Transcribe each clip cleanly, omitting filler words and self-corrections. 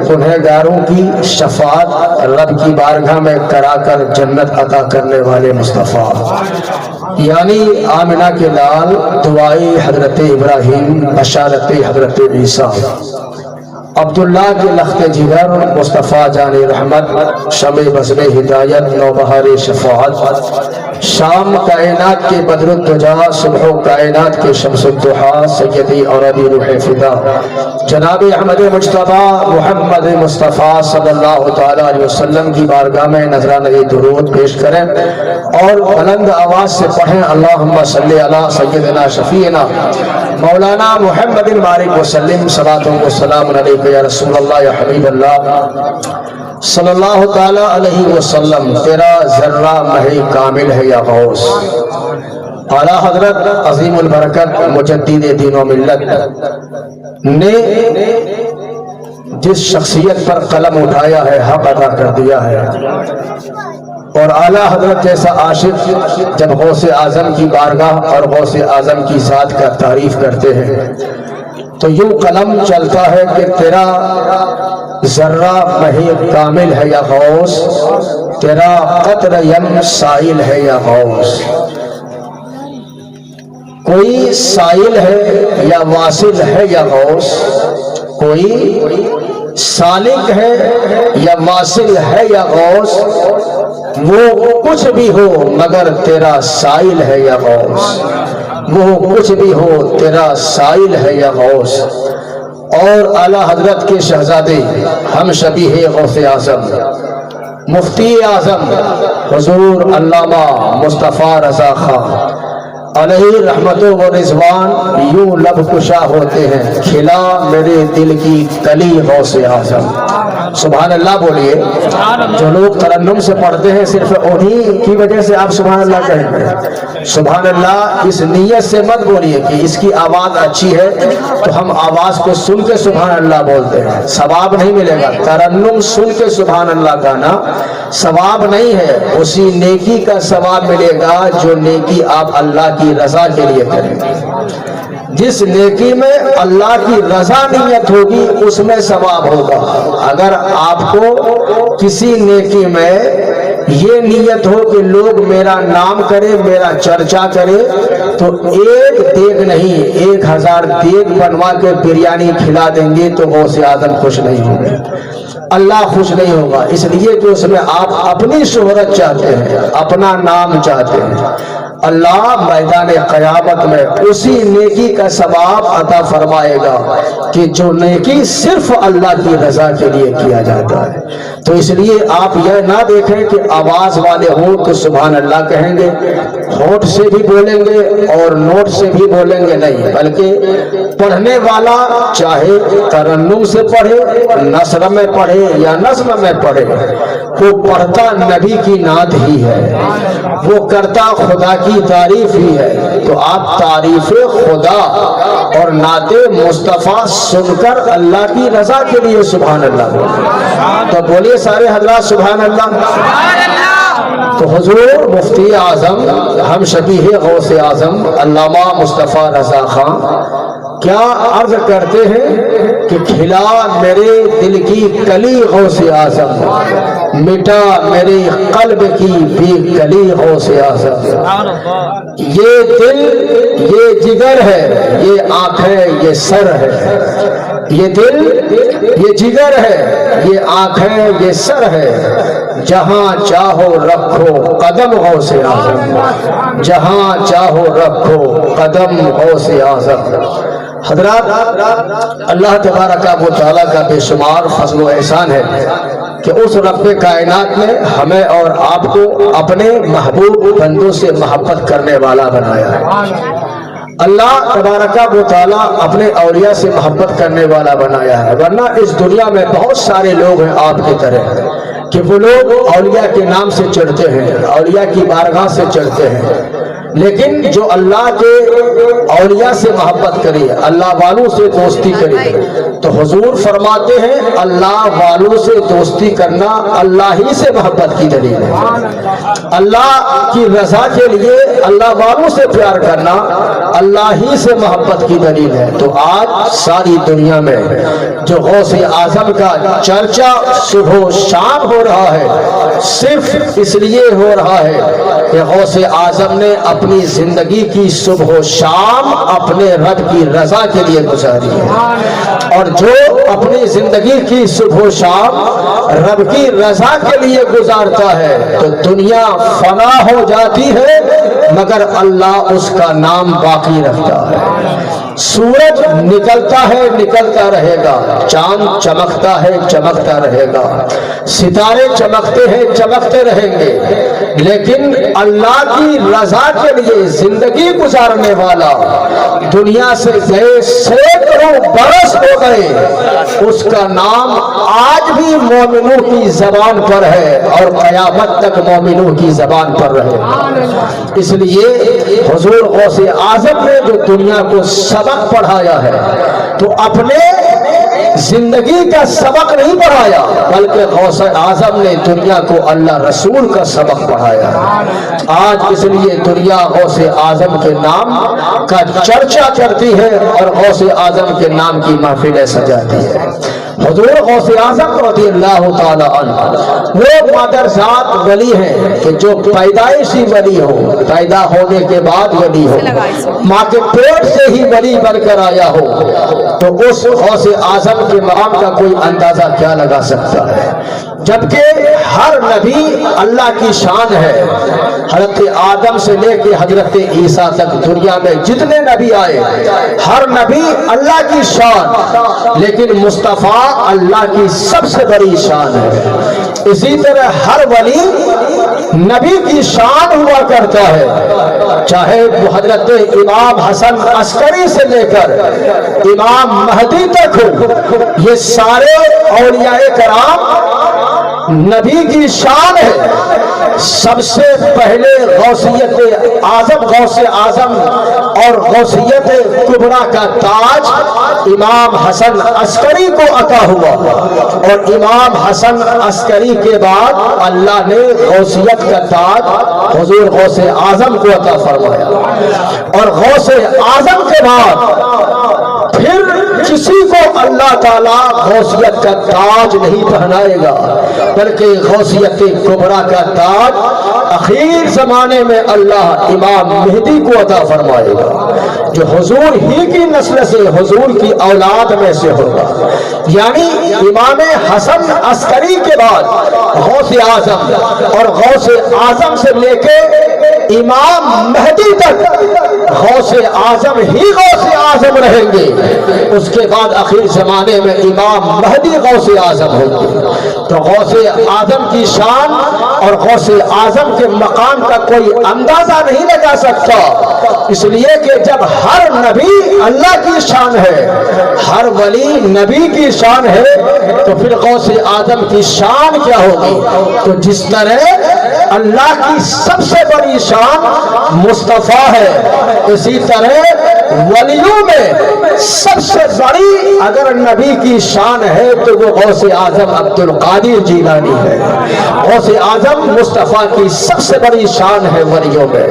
गुनहगारों की शफाअत रब की बारगाह में करा कर जन्नत अता करने वाले मुस्तफ़ा यानी आमिना के लाल, दुआए हजरत इब्राहिम, बशारत हजरत ईसा, अब्दुल्ला के लख्त जिगर, मुस्तफ़ा जान रहमत, शमे बज़्म हिदायत, नौबहार शफाअत, शाम कायनात के बदरुद्दुजा, सुबह कायनात के शम्सुद्दुहा, सैयदी और अबी रूह फिदा जनाब अहमद मुज्तबा मोहम्मद मुस्तफ़ा सल्लल्लाहु तआला अलैहि वसल्लम की बारगाह में नजराना दुरूद पेश करें और बुलंद आवाज से पढ़ें अल्लाहुम्मा सल्ली अला सय्यदिना शफीना मौलाना मुहम्मद मारिक वसल्लम सलातो व सलाम अलैका या रसूल अल्लाह या हबीब अल्लाह सल्लल्लाहु तआला अलैहि वसल्लम। तेरा जर्रा मही कामिल है या गौस। आला हजरत अजीमुल बरकत मुजद्दिद दीन व मिल्लत ने जिस शख्सियत पर कलम उठाया है हक अदा कर दिया है और आला हजरत जैसा आशिक जब गौसे आजम की बारगाह और गौसे आजम की जात का तारीफ करते हैं तो यूं कलम चलता है कि तेरा जर्रा मही कामिल है या गौस, तेरा कत्र यम साइल है या गौस। कोई साइल है या वासिल है या गौस, कोई सालिक है या वासिल है या गौस, वो कुछ भी हो मगर तेरा साइल है या गौस, वो कुछ भी हो तेरा साइल है या गौस। और आला हजरत के शहजादे हम शबीह गौसे आजम मुफ्ती आजम हुजूर अल्लामा मुस्तफ़ा रज़ा खां अलैहि रहमतो व रिज़वान यूं लब कुशा होते हैं, खिला मेरे दिल की कली गौसे आजम। सुभान अल्लाह बोलिए। जो लोग तरन्नुम से पढ़ते हैं सिर्फ उन्हीं की वजह से आप सुभान अल्लाह कहेंगे। सुभान अल्लाह इस नीयत से मत बोलिए कि इसकी आवाज अच्छी है तो हम आवाज को सुन के सुभान अल्लाह बोलते हैं, सवाब नहीं मिलेगा। तरन्नुम सुन के सुभान अल्लाह गाना सवाब नहीं है, उसी नेकी का सवाब मिलेगा जो नेकी आप अल्लाह की रजा के लिए करेंगे। जिस नेकी में अल्लाह की रजा नियत होगी उसमें सवाब होगा। अगर आपको किसी नेकी में ये नियत हो कि लोग मेरा नाम करे, मेरा चर्चा करे, तो एक देग नहीं 1000 देग बनवा के बिरयानी खिला देंगे तो गौसे आजम खुश नहीं होंगे, अल्लाह खुश नहीं होगा। इसलिए कि उसमें आप अपनी शोहरत चाहते हैं, अपना नाम चाहते हैं। अल्लाह मैदान क़यामत में उसी नेकी का सवाब अता फरमाएगा कि जो नेकी सिर्फ अल्लाह की रजा के लिए किया जाता है। तो इसलिए आप यह ना देखें कि आवाज वाले हों तो सुभान अल्लाह कहेंगे, होठ से भी बोलेंगे और नोट से भी बोलेंगे, नहीं, बल्कि पढ़ने वाला चाहे तरन्नुम से पढ़े, नस्र में पढ़े या नज़्म में पढ़े, वो पढ़ता नबी की नात ही है, वो करता खुदा की तारीफ ही है। तो आप तारीफ खुदा और नाते मुस्तफ़ा सुनकर अल्लाह की रजा के लिए सुभान अल्लाह बोलिए। तो बोलिए सारे हजरात सुभान अल्लाह। तो हुजूर मुफ्ती आजम हम शबीह गौसे आजम अल्लामा मुस्तफ़ा रज़ा खां क्या अर्ज करते हैं कि खिला मेरे दिल की कली गौसे आजम, मिटा मेरे कल्ब की बेकली गौसे आजम। ये दिल ये जिगर है, ये आंखें ये सर है, ये दिल ये जिगर है, ये आंखें ये सर है, जहां चाहो रखो कदम गौसे आजम, जहां चाहो रखो कदम गौसे आजम। हजरात अल्लाह तबारक व तआला का बेशुमार फज़्ल व एहसान है कि उस रब्बे कायनात ने हमें और आपको अपने महबूब बंदों से मोहब्बत करने वाला बनाया है। अल्लाह तबारक व तआला अपने औलिया से मोहब्बत करने वाला बनाया है, वरना इस दुनिया में बहुत सारे लोग हैं आपकी तरह कि वो लोग औलिया के नाम से चढ़ते हैं, औलिया की बारगाह से चढ़ते हैं, لیکن جو اللہ کے اولیاء سے محبت کرے، اللہ والوں سے دوستی کرے، تو حضور فرماتے ہیں اللہ والوں سے دوستی کرنا اللہ ہی سے محبت کی دلیل ہے۔ اللہ کی رضا کے لیے اللہ والوں سے پیار کرنا اللہ ہی سے محبت کی دلیل ہے۔ تو آج ساری دنیا میں جو غوث اعظم کا چرچا صبح و شام ہو رہا ہے، صرف اس لیے ہو رہا ہے کہ غوث اعظم نے اپنی زندگی کی صبح و شام اپنے رب کی رضا کے لیے گزاری ہے، اور جو اپنی زندگی کی صبح و شام رب کی رضا کے لیے گزارتا ہے تو دنیا فنا ہو جاتی ہے مگر اللہ اس کا نام باقی رکھتا ہے۔ سورج نکلتا ہے نکلتا رہے گا، چاند چمکتا ہے چمکتا رہے گا، ستارے چمکتے ہیں چمکتے رہیں گے، لیکن اللہ کی رضا کے لیے زندگی گزارنے والا دنیا سے گئے سینکڑوں برس ہو گئے، اس کا نام آج بھی مومنوں کی زبان پر ہے اور قیامت تک مومنوں کی زبان پر رہے گا۔ اس لیے حضور غوث اعظم نے جو دنیا کو سبق پڑھایا ہے تو اپنے زندگی کا سبق نہیں پڑھایا بلکہ غوث اعظم نے دنیا کو اللہ رسول کا سبق پڑھایا۔ آج اس لیے دنیا غوث اعظم کے نام کا چرچا کرتی ہے اور غوث اعظم کے نام کی محفلیں سجاتی ہے۔ حضور غوث اعظم رضی اللہ تعالی عنہ وہ مادرزاد ولی ہیں کہ جو پیدائشی ولی ہو، پیدا ہونے کے بعد ولی ہو، ماں کے پیٹ سے ہی ولی بن کر آیا ہو، تو اس غوث اعظم کے مقام کا کوئی اندازہ کیا لگا سکتا ہے؟ جبکہ ہر نبی اللہ کی شان ہے، حضرت آدم سے لے کے حضرت عیسیٰ تک دنیا میں جتنے نبی آئے ہر نبی اللہ کی شان، لیکن مصطفیٰ اللہ کی سب سے بڑی شان ہے۔ اسی طرح ہر ولی نبی کی شان ہوا کرتا ہے، چاہے وہ حضرت امام حسن عسکری سے لے کر امام مہدی تک ہو، یہ سارے اولیاء کرام نبی کی شان ہے۔ سب سے پہلے غوثیت اعظم غوث اعظم اور غوثیت کبریٰ کا تاج امام حسن عسکری کو عطا ہوا، اور امام حسن عسکری کے بعد اللہ نے غوثیت کا تاج حضور غوث اعظم کو عطا فرمایا، اور غوث اعظم کے بعد پھر کسی کو اللہ تعالیٰ غوثیت کا تاج نہیں پہنائے گا بلکہ غوثیت کبریٰ کا تاج اخیر زمانے میں اللہ امام مہدی کو عطا فرمائے گا، جو حضور ہی کی نسل سے حضور کی اولاد میں سے ہوگا۔ یعنی امام حسن عسکری کے بعد غوث اعظم، اور غوث اعظم سے لے کے امام مہدی تک غوث اعظم ہی غوث اعظم رہیں گے، اس کے بعد آخر زمانے میں امام مہدی غوث اعظم ہوگی۔ تو غوث اعظم کی شان اور غوث اعظم کے مقام کا کوئی اندازہ نہیں لگا سکتا، اس لیے کہ جب ہر نبی اللہ کی شان ہے، ہر ولی نبی کی شان ہے، تو پھر غوث اعظم کی شان کیا ہوگی؟ تو جس طرح اللہ کی سب سے بڑی شان مصطفیٰ ہے، اسی طرح ولیوں میں سب سے بڑی اگر نبی کی شان ہے تو وہ غوث اعظم عبد القادر جیلانی ہے۔ غوث اعظم مصطفیٰ کی سب سے بڑی شان ہے ولیوں میں،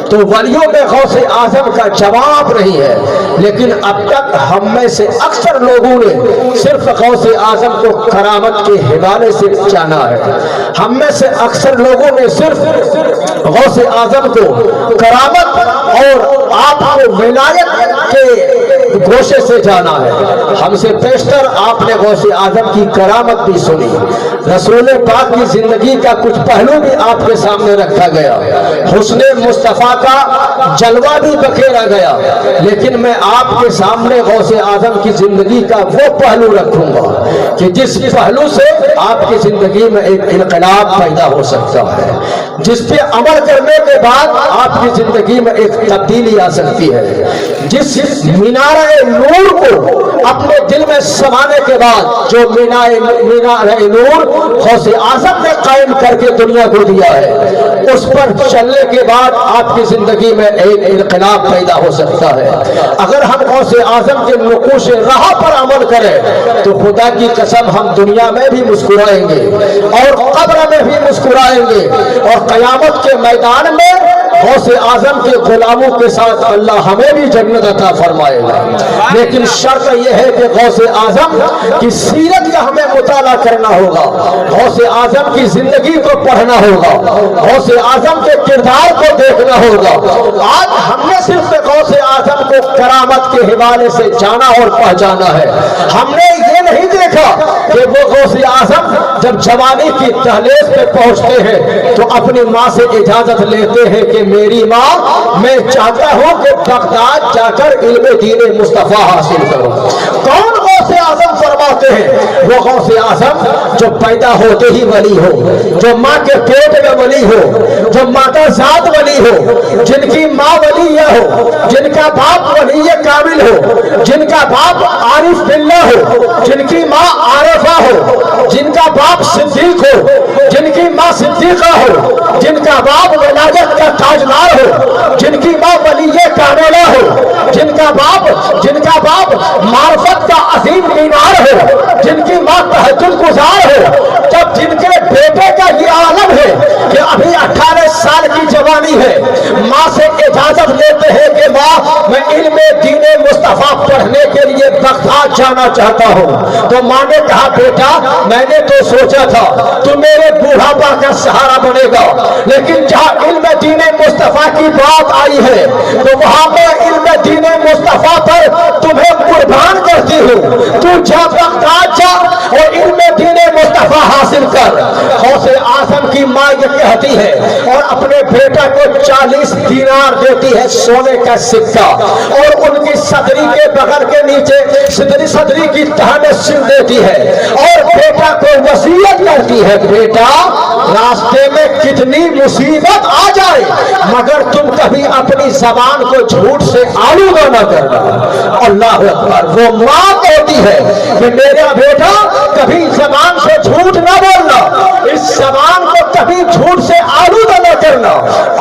تو ولیوں میں غوث اعظم کا جواب نہیں ہے، لیکن اب تک ہم میں سے اکثر لوگوں نے صرف غوث اعظم کو کرامت کے حوالے سے جانا ہے، ہم میں سے اکثر لوگوں نے صرف غوث اعظم کو کرامت اور آپ کو ولایت کے گوشے سے جانا ہے۔ ہم سے بیشتر آپ نے غوث اعظم کی کرامت بھی سنی، رسول پاک کی زندگی کا کچھ پہلو بھی آپ کے سامنے رکھا گیا، حسن مصطفیٰ کا جلوہ بھی بکھیرا گیا، لیکن میں آپ کے سامنے غوث اعظم کی زندگی کا وہ پہلو رکھوں گا کہ جس پہلو سے آپ کی زندگی میں ایک انقلاب پیدا ہو سکتا ہے، جس پہ عمل کرنے کے بعد آپ کی زندگی میں ایک تبدیلی آ سکتی ہے، جس مینارہ نور کو अपने दिल में समाने के बाद जो मीनार नूर गौसे आजम ने कायम करके दुनिया को दिया है, उस पर चलने के बाद आपकी जिंदगी में एक इनकलाब पैदा हो सकता है। अगर हम गौसे आजम के नुकूश राह पर अमल करें तो खुदा की कसम हम दुनिया में भी मुस्कुराएंगे और कब्र में भी मुस्कुराएंगे और कयामत के मैदान में गौसे आजम के गुलामों के साथ अल्लाह हमें भी जन्नत अता फरमाएगा। लेकिन शर्त यह है कि गौसे आजम की सीरत का हमें मुताला करना होगा, गौसे आजम की जिंदगी को पढ़ना होगा, गौसे आजम के किरदार को देखना होगा। आज हमने सिर्फ गौसे आजम को करामत के हवाले से जाना और पहचाना है। हमने ये नहीं देखा कि वो गौसे आजम जब जवानी की दहलीज पे पहुंचते हैं तो अपनी माँ से इजाजत लेते हैं कि मेरी माँ, मैं चाहता हूं कि बगदाद जाकर इल्मे दीन मुस्तफा हासिल करूं। कौन गौसे आजम फरमाते हैं? वो गौसे आजम जो पैदा होते ही वली हो, जो माँ के पेट में वली हो, जो माता जात वली हो, जिनकी माँ वली हो, जिनका बाप वली कामिल हो, जिनका बाप आरिफ बिल्ला हो, जिनकी माँ आरिफा हो, जिनका बाप सिद्दीक हो, जिनकी माँ सिद्दीका हो, जिनका बाप वलादत का ताजदार हो, जिनकी माँ वलीये कामिला हो, जिनका बाप मार्फत का अजीम मीनार हो, जिनकी माँ तहज्जुद गुजार हो। जब जिनके बेटे का ये आलम है कि अभी 18 साल की जवानी है, माँ से इजाजत लेते हैं कि माँ मैं इल्मे दीने मुस्तफा पढ़ने के लिए बगदाद जाना चाहता हूँ। तो माँ ने कहा बेटा मैंने तो सोचा था तू मेरे बुढ़ापा का सहारा बनेगा, लेकिन जहाँ इल्मे दीने मुस्तफा की बात आई है तो वहां मैं इल्मे दीने मुस्तफा पर तुम्हें कुर्बान करती हूँ। तू जा बगदाद जा और इल्मे दीने मुस्तफा हासिल कर। गौसे आजम की माँ ये कहती है और अपने बेटा को 40 दीनार देती है सोने का सिक्का, और उनकी सदरी के बगल के नीचे सदरी की तह में सिल देती है और बेटा को वसीयत करती है बेटा रास्ते में कितनी मुसीबत आ जाए मगर तुम कभी अपनी जबान को झूठ से आलूदा न करना। अल्लाह अकबर। वो माँ कहती है कि मेरा बेटा कभी जबान से झूठ न बोलना, इस जबान को कभी झूठ से आलूदा न करना।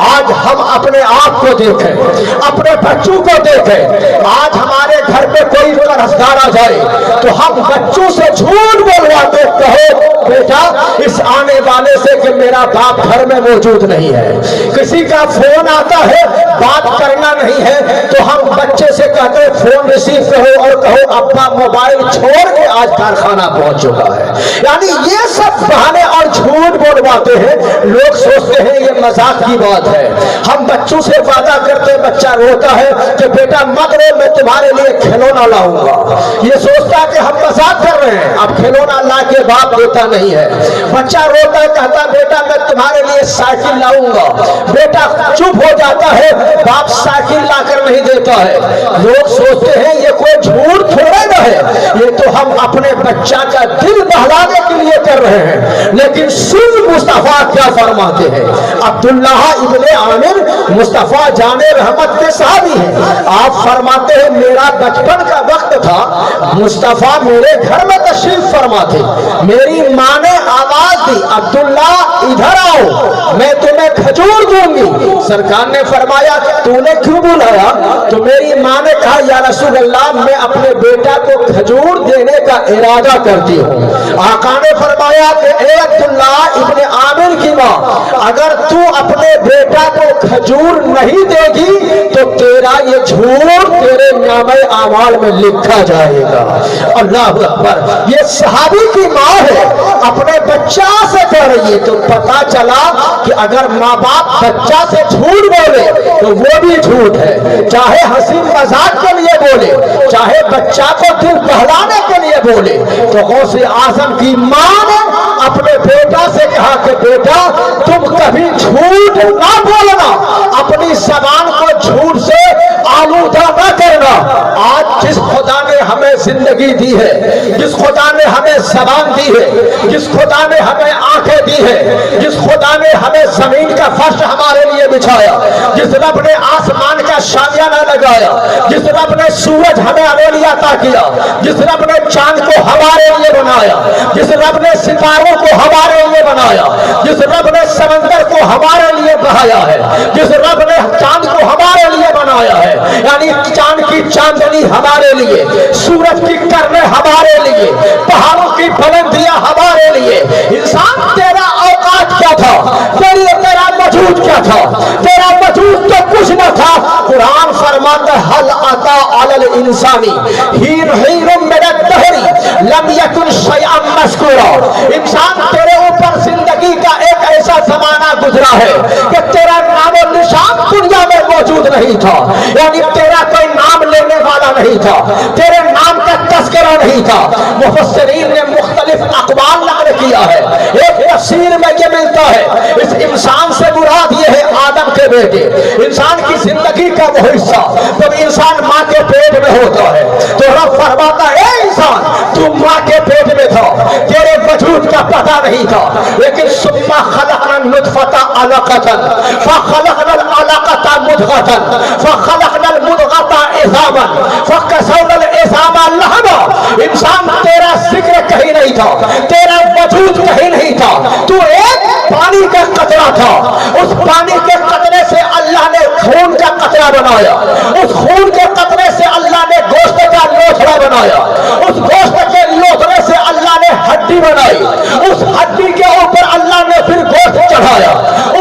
आज हम अपने आप को देखें, अपने बच्चों को देखें। आज हमारे घर पे कोई कर्जदार आ जाए तो हम बच्चों से झूठ बोलवाते, कहो बेटा इस आने वाले से कि मेरा बाप घर में मौजूद नहीं है। किसी का फोन आता है बात करना नहीं है तो हम बच्चे से कहते हैं फोन रिसीव करो और कहो अब्बा मोबाइल छोड़ के आज कारखाना पहुंच चुका है। यानी ये सब बहाने और झूठ बोलवाते हैं। लोग सोचते हैं ये मजाक की बात है। हम बच्चों से वादा करते हैं, बच्चा रोता है कि बेटा मत रो मैं तुम्हारे लिए खिलौना लाऊंगा। ये सोचता है कि हम मजाक कर रहे हैं। अब खिलौना ला के बाप देता नहीं है। बच्चा रोता है कहता बेटा मैं तुम्हारे लिए साइकिल लाऊंगा, बेटा चुप हो जाता है, बाप साइकिल लाकर नहीं देता है। लोग सोचते हैं ये कोई झूठ थोड़ा ना है, ये तो हम अपने बच्चा का दिल बहलाने के लिए कर रहे हैं। लेकिन सुन मुस्तफा क्या फरमाते हैं। अब्दुल्लाह इब्ने आमिर मुस्तफा जाने रहमत के साहबी हैं। आप फरमाते हैं मेरा बचपन का वक्त था, मुस्तफा मेरे घर में तशरीफ फरमा थे। मेरी माँ ने आवाज दी अब्दुल्ला इधर आओ मैं तुम्हें खजूर दूंगी। सरकार ने फरमाया तूने क्यों बुलाया? तो मेरी माँ ने कहा या रसूल अल्लाह मैं अपने बेटा को खजूर देने का इरादा करती हूँ। आका ने फरमाया कि ए अब्दुल्ला इब्ने आमिर की माँ अगर तू अपने बेटा को खजूर नहीं देगी तो तेरा ये झूठ तेरे नामे आमाल में लिखा जाएगा। अल्लाह अकबर। ये सहाबी की माँ है, अपने बच्चा से कह रही है। तो पता चला कि अगर माँ बाप बच्चा से झूठ बोले तो वो भी झूठ है, चाहे हंसी मजाक के लिए बोले, चाहे बच्चा को दिल बहलाने के लिए बोले। तो गौसे आजम की माँ ने अपने बेटा से कहा कि बेटा तुम कभी झूठ ना बोलना, अपनी जबान को झूठ से आलूदा न करना। आज जिस खुदा ने हमें जिंदगी दी है, जिस खुदा ने हमें जबान दी है, जिस खुदा ने हमें आंखें दी है, जिस खुदा ने ने हमें जमीन का फर्श हमारे लिए बिछाया, जिस रब ने आसमान का शामियाना लगाया, जिस रब ने सूरज हमें हमारे लिए अता किया, जिस रब ने चांद को हमारे लिए बनाया, जिस रब ने सितारों को हमारे लिए बनाया, जिस रब ने समंदर को हमारे लिए बहाया है, जिस रब ने चांद को हमारे लिए बनाया है, यानी चांद की चांदनी हमारे लिए, सूरज की किरणें हमारे लिए, पहाड़ों की बुलंदियां हमारे लिए। इंसान तेरा औकात क्या था, तेरा वजूद क्या था? तेरा वजूद तो कुछ न था। कुरान फरमाता है हल अता अलल इंसानी हीन हीन मिनद दहरी लम यकुन शयअन मज़कूरा। इंसान तेरे ऊपर जिंदगी का एक ऐसा जमाना गुजरा है कि तेरा नाम और निशान दुनिया में मौजूद नहीं था, यानी तेरा कोई नाम लेने वाला नहीं था, तेरे नाम का तस्करा नहीं था। मुफस्सिरीन ने मुख्तलिफ अक़वाल नक़ल किया है। एक तफसीर में ये मिलता है इस इंसान से मुराद ये है आदम के बेटे। इंसान की जिंदगी का वो हिस्सा जब इंसान माँ के पेट में होता है तो रब फरमाता है इंसान तू माँ के पेट में था, तेरे वजूद का पता नहीं था, लेकिन सुम्मा खलक़नल नुतफ़ता अलक़तन फ़ख़लक़नल अलक़ता मुदग़तन फ़ख़लक़नल मुदग़ता इज़ामन फ़कसौनल इज़ामा लहमा। इंसान तेरा जिक्र कहीं नहीं था, तेरा वजूद कहीं नहीं था, तू एक पानी का कतरा था। उस पानी के कतरे से अल्लाह ने खून का कतरा बनाया, उस खून के कतरे से अल्लाह ने गोश्त का लोथड़ा बनाया, उस गोश्त के लोथड़े से अल्लाह ने हड्डी बनाई, उस हड्डी के ऊपर अल्लाह ने फिर गोश्त चढ़ाया,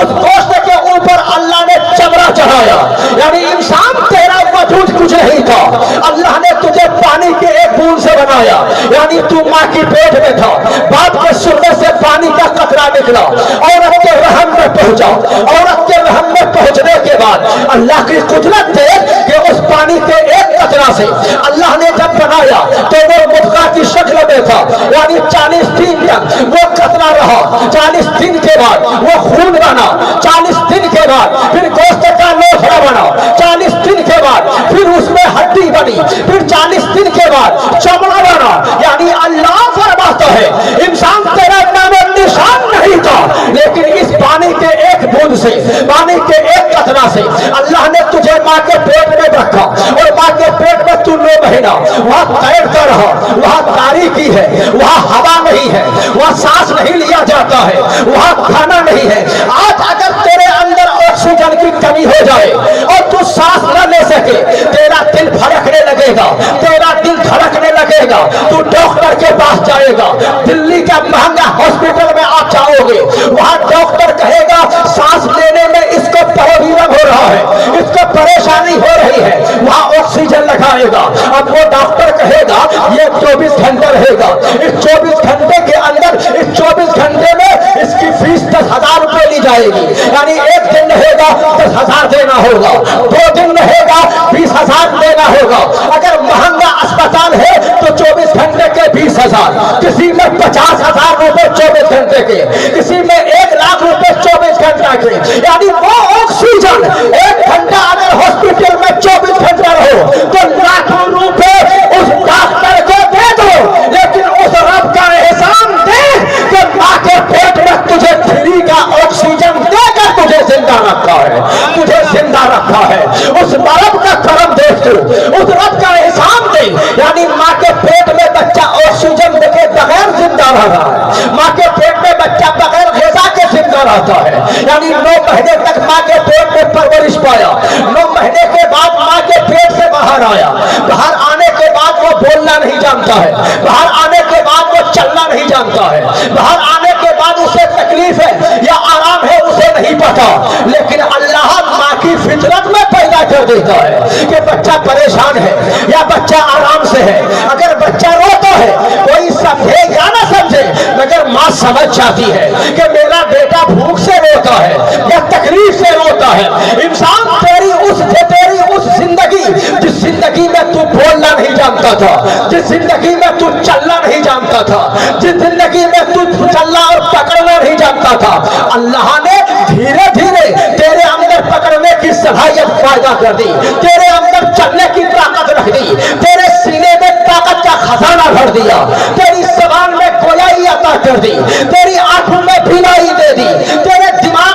उस गोश्त के ऊपर अल्लाह ने चमड़ा चढ़ाया। यानी इंसान तेरा वजूद कुछ नहीं था, अल्लाह ने तुझे पानी के एक बूंद से बनाया, यानी तू माँ की पेट में था, बाप के सुनने से पानी का कतरा निकला, औरत के रहम में पहुंचा, औरत के रहम में पहुंचने के बाद अल्लाह की कुदरत देख कि उस पानी के एक कतरा से अल्लाह ने जब बनाया तो वो मुद्गा की शक्ल में था, यानी 40 दिन तक वो कतरा रहा, 40 दिन के बाद वो खून बना, 40 दिन के बाद फिर गोश्त का लोथड़ा बना, 40 दिन के बाद फिर उसमें हड्डी बनी, फिर 40 दिन के बाद चमड़ा बना। यानी अल्लाह फरमाता है इंसान तेरा नाम निशान नहीं था, लेकिन इस पानी के एक बूंद से, पानी के एक कतरा से अल्लाह ने तुझे माँ के पेट में रखा, और माँ के पेट में तू 9 महीना वहां तैरता रहा, वहां तारीकी है, वहां हवा नहीं है, वहां सांस नहीं लिया जाता है, वहां खाना नहीं है। आज अगर तेरे अंदर ऑक्सीजन की कमी हो जाए और तू सांस न ले सके, तेरा दिल धड़कने लगेगा, तेरा दिल धड़कने लगेगा, तू डॉक्टर के पास जाएगा, दिल्ली का महंगा हॉस्पिटल में आप जाओगे, वहां डॉक्टर कहेगा सांस लेने में इसको प्रॉब्लम हो रहा है, इसको परेशानी हो रही है, वहां ऑक्सीजन लगाएगा। अब वो डॉक्टर कहेगा ये 24 घंटे रहेगा, इस 24 घंटे के अंदर, इस 24 घंटे में इसकी फीस 10,000 रुपए ली जाएगी, यानी एक दिन रहेगा 10,000 देना होगा, 2 दिन रहेगा 20,000 देना होगा। अगर महंगा अस्पताल है तो 24 घंटे के 20,000, किसी में 50,000 रुपए 24 घंटे के, किसी में 1 लाख रुपए 24 घंटा के। यानी वो ऑक्सीजन 1 घंटा अगर हॉस्पिटल में 24 घंटा रहो तो लाखों रुपए उस डॉक्टर को दे दो, लेकिन उस रब का एहसान दे कि माँ के पेट में तुझे फ्री का ऑक्सीजन देकर तुझे जिंदा रखा है, तुझे जिंदा रखा है। उस रब का करम देख तू, उस रब का एहसान दे। यानी माँ के पेट में बच्चा ऑक्सीजन देके बगैर जिंदा रह रहा है, माँ के पेट में बच्चा बगैर ग़िज़ा के जिंदा रहता है। यानी 9 महीने तक माँ के पेट में परवरिश पाया, 9 महीने के बाद माँ के पेट से बाहर आया, बाहर आने के बाद वो बोलना नहीं जानता है, बाहर आने के बाद वो चलना नहीं जानता है, बाहर आने के बाद उसे तकलीफ है या आराम है उसे नहीं पता, लेकिन अल्लाह माँ की फितरत में पैदा कर देता है कि बच्चा परेशान है या बच्चा आराम से है। अगर बच्चा रोता है कोई समझे या ना समझे, मगर माँ समझ जाती है कि मेरा बेटा भूख से रोता है या तकलीफ से रोता है। इंसान तेरी उस जिंदगी, जिस जिंदगी में तू बोलना नहीं जानता था, जिस जिंदगी में तू चलना नहीं जानता था, जिस जिंदगी में तू चलना और पकड़ना नहीं जानता था, अल्लाह ने धीरे धीरे तेरे अंदर पकड़ने की सलाहियत पैदा कर दी, तेरे अंदर चलने की ताकत रख दी, तेरे सीने में ताकत का खजाना भर दिया, तेरी जबान में गोयाई अता कर दी, तेरी आंखों में बीनाई दे दी, तेरे दिमाग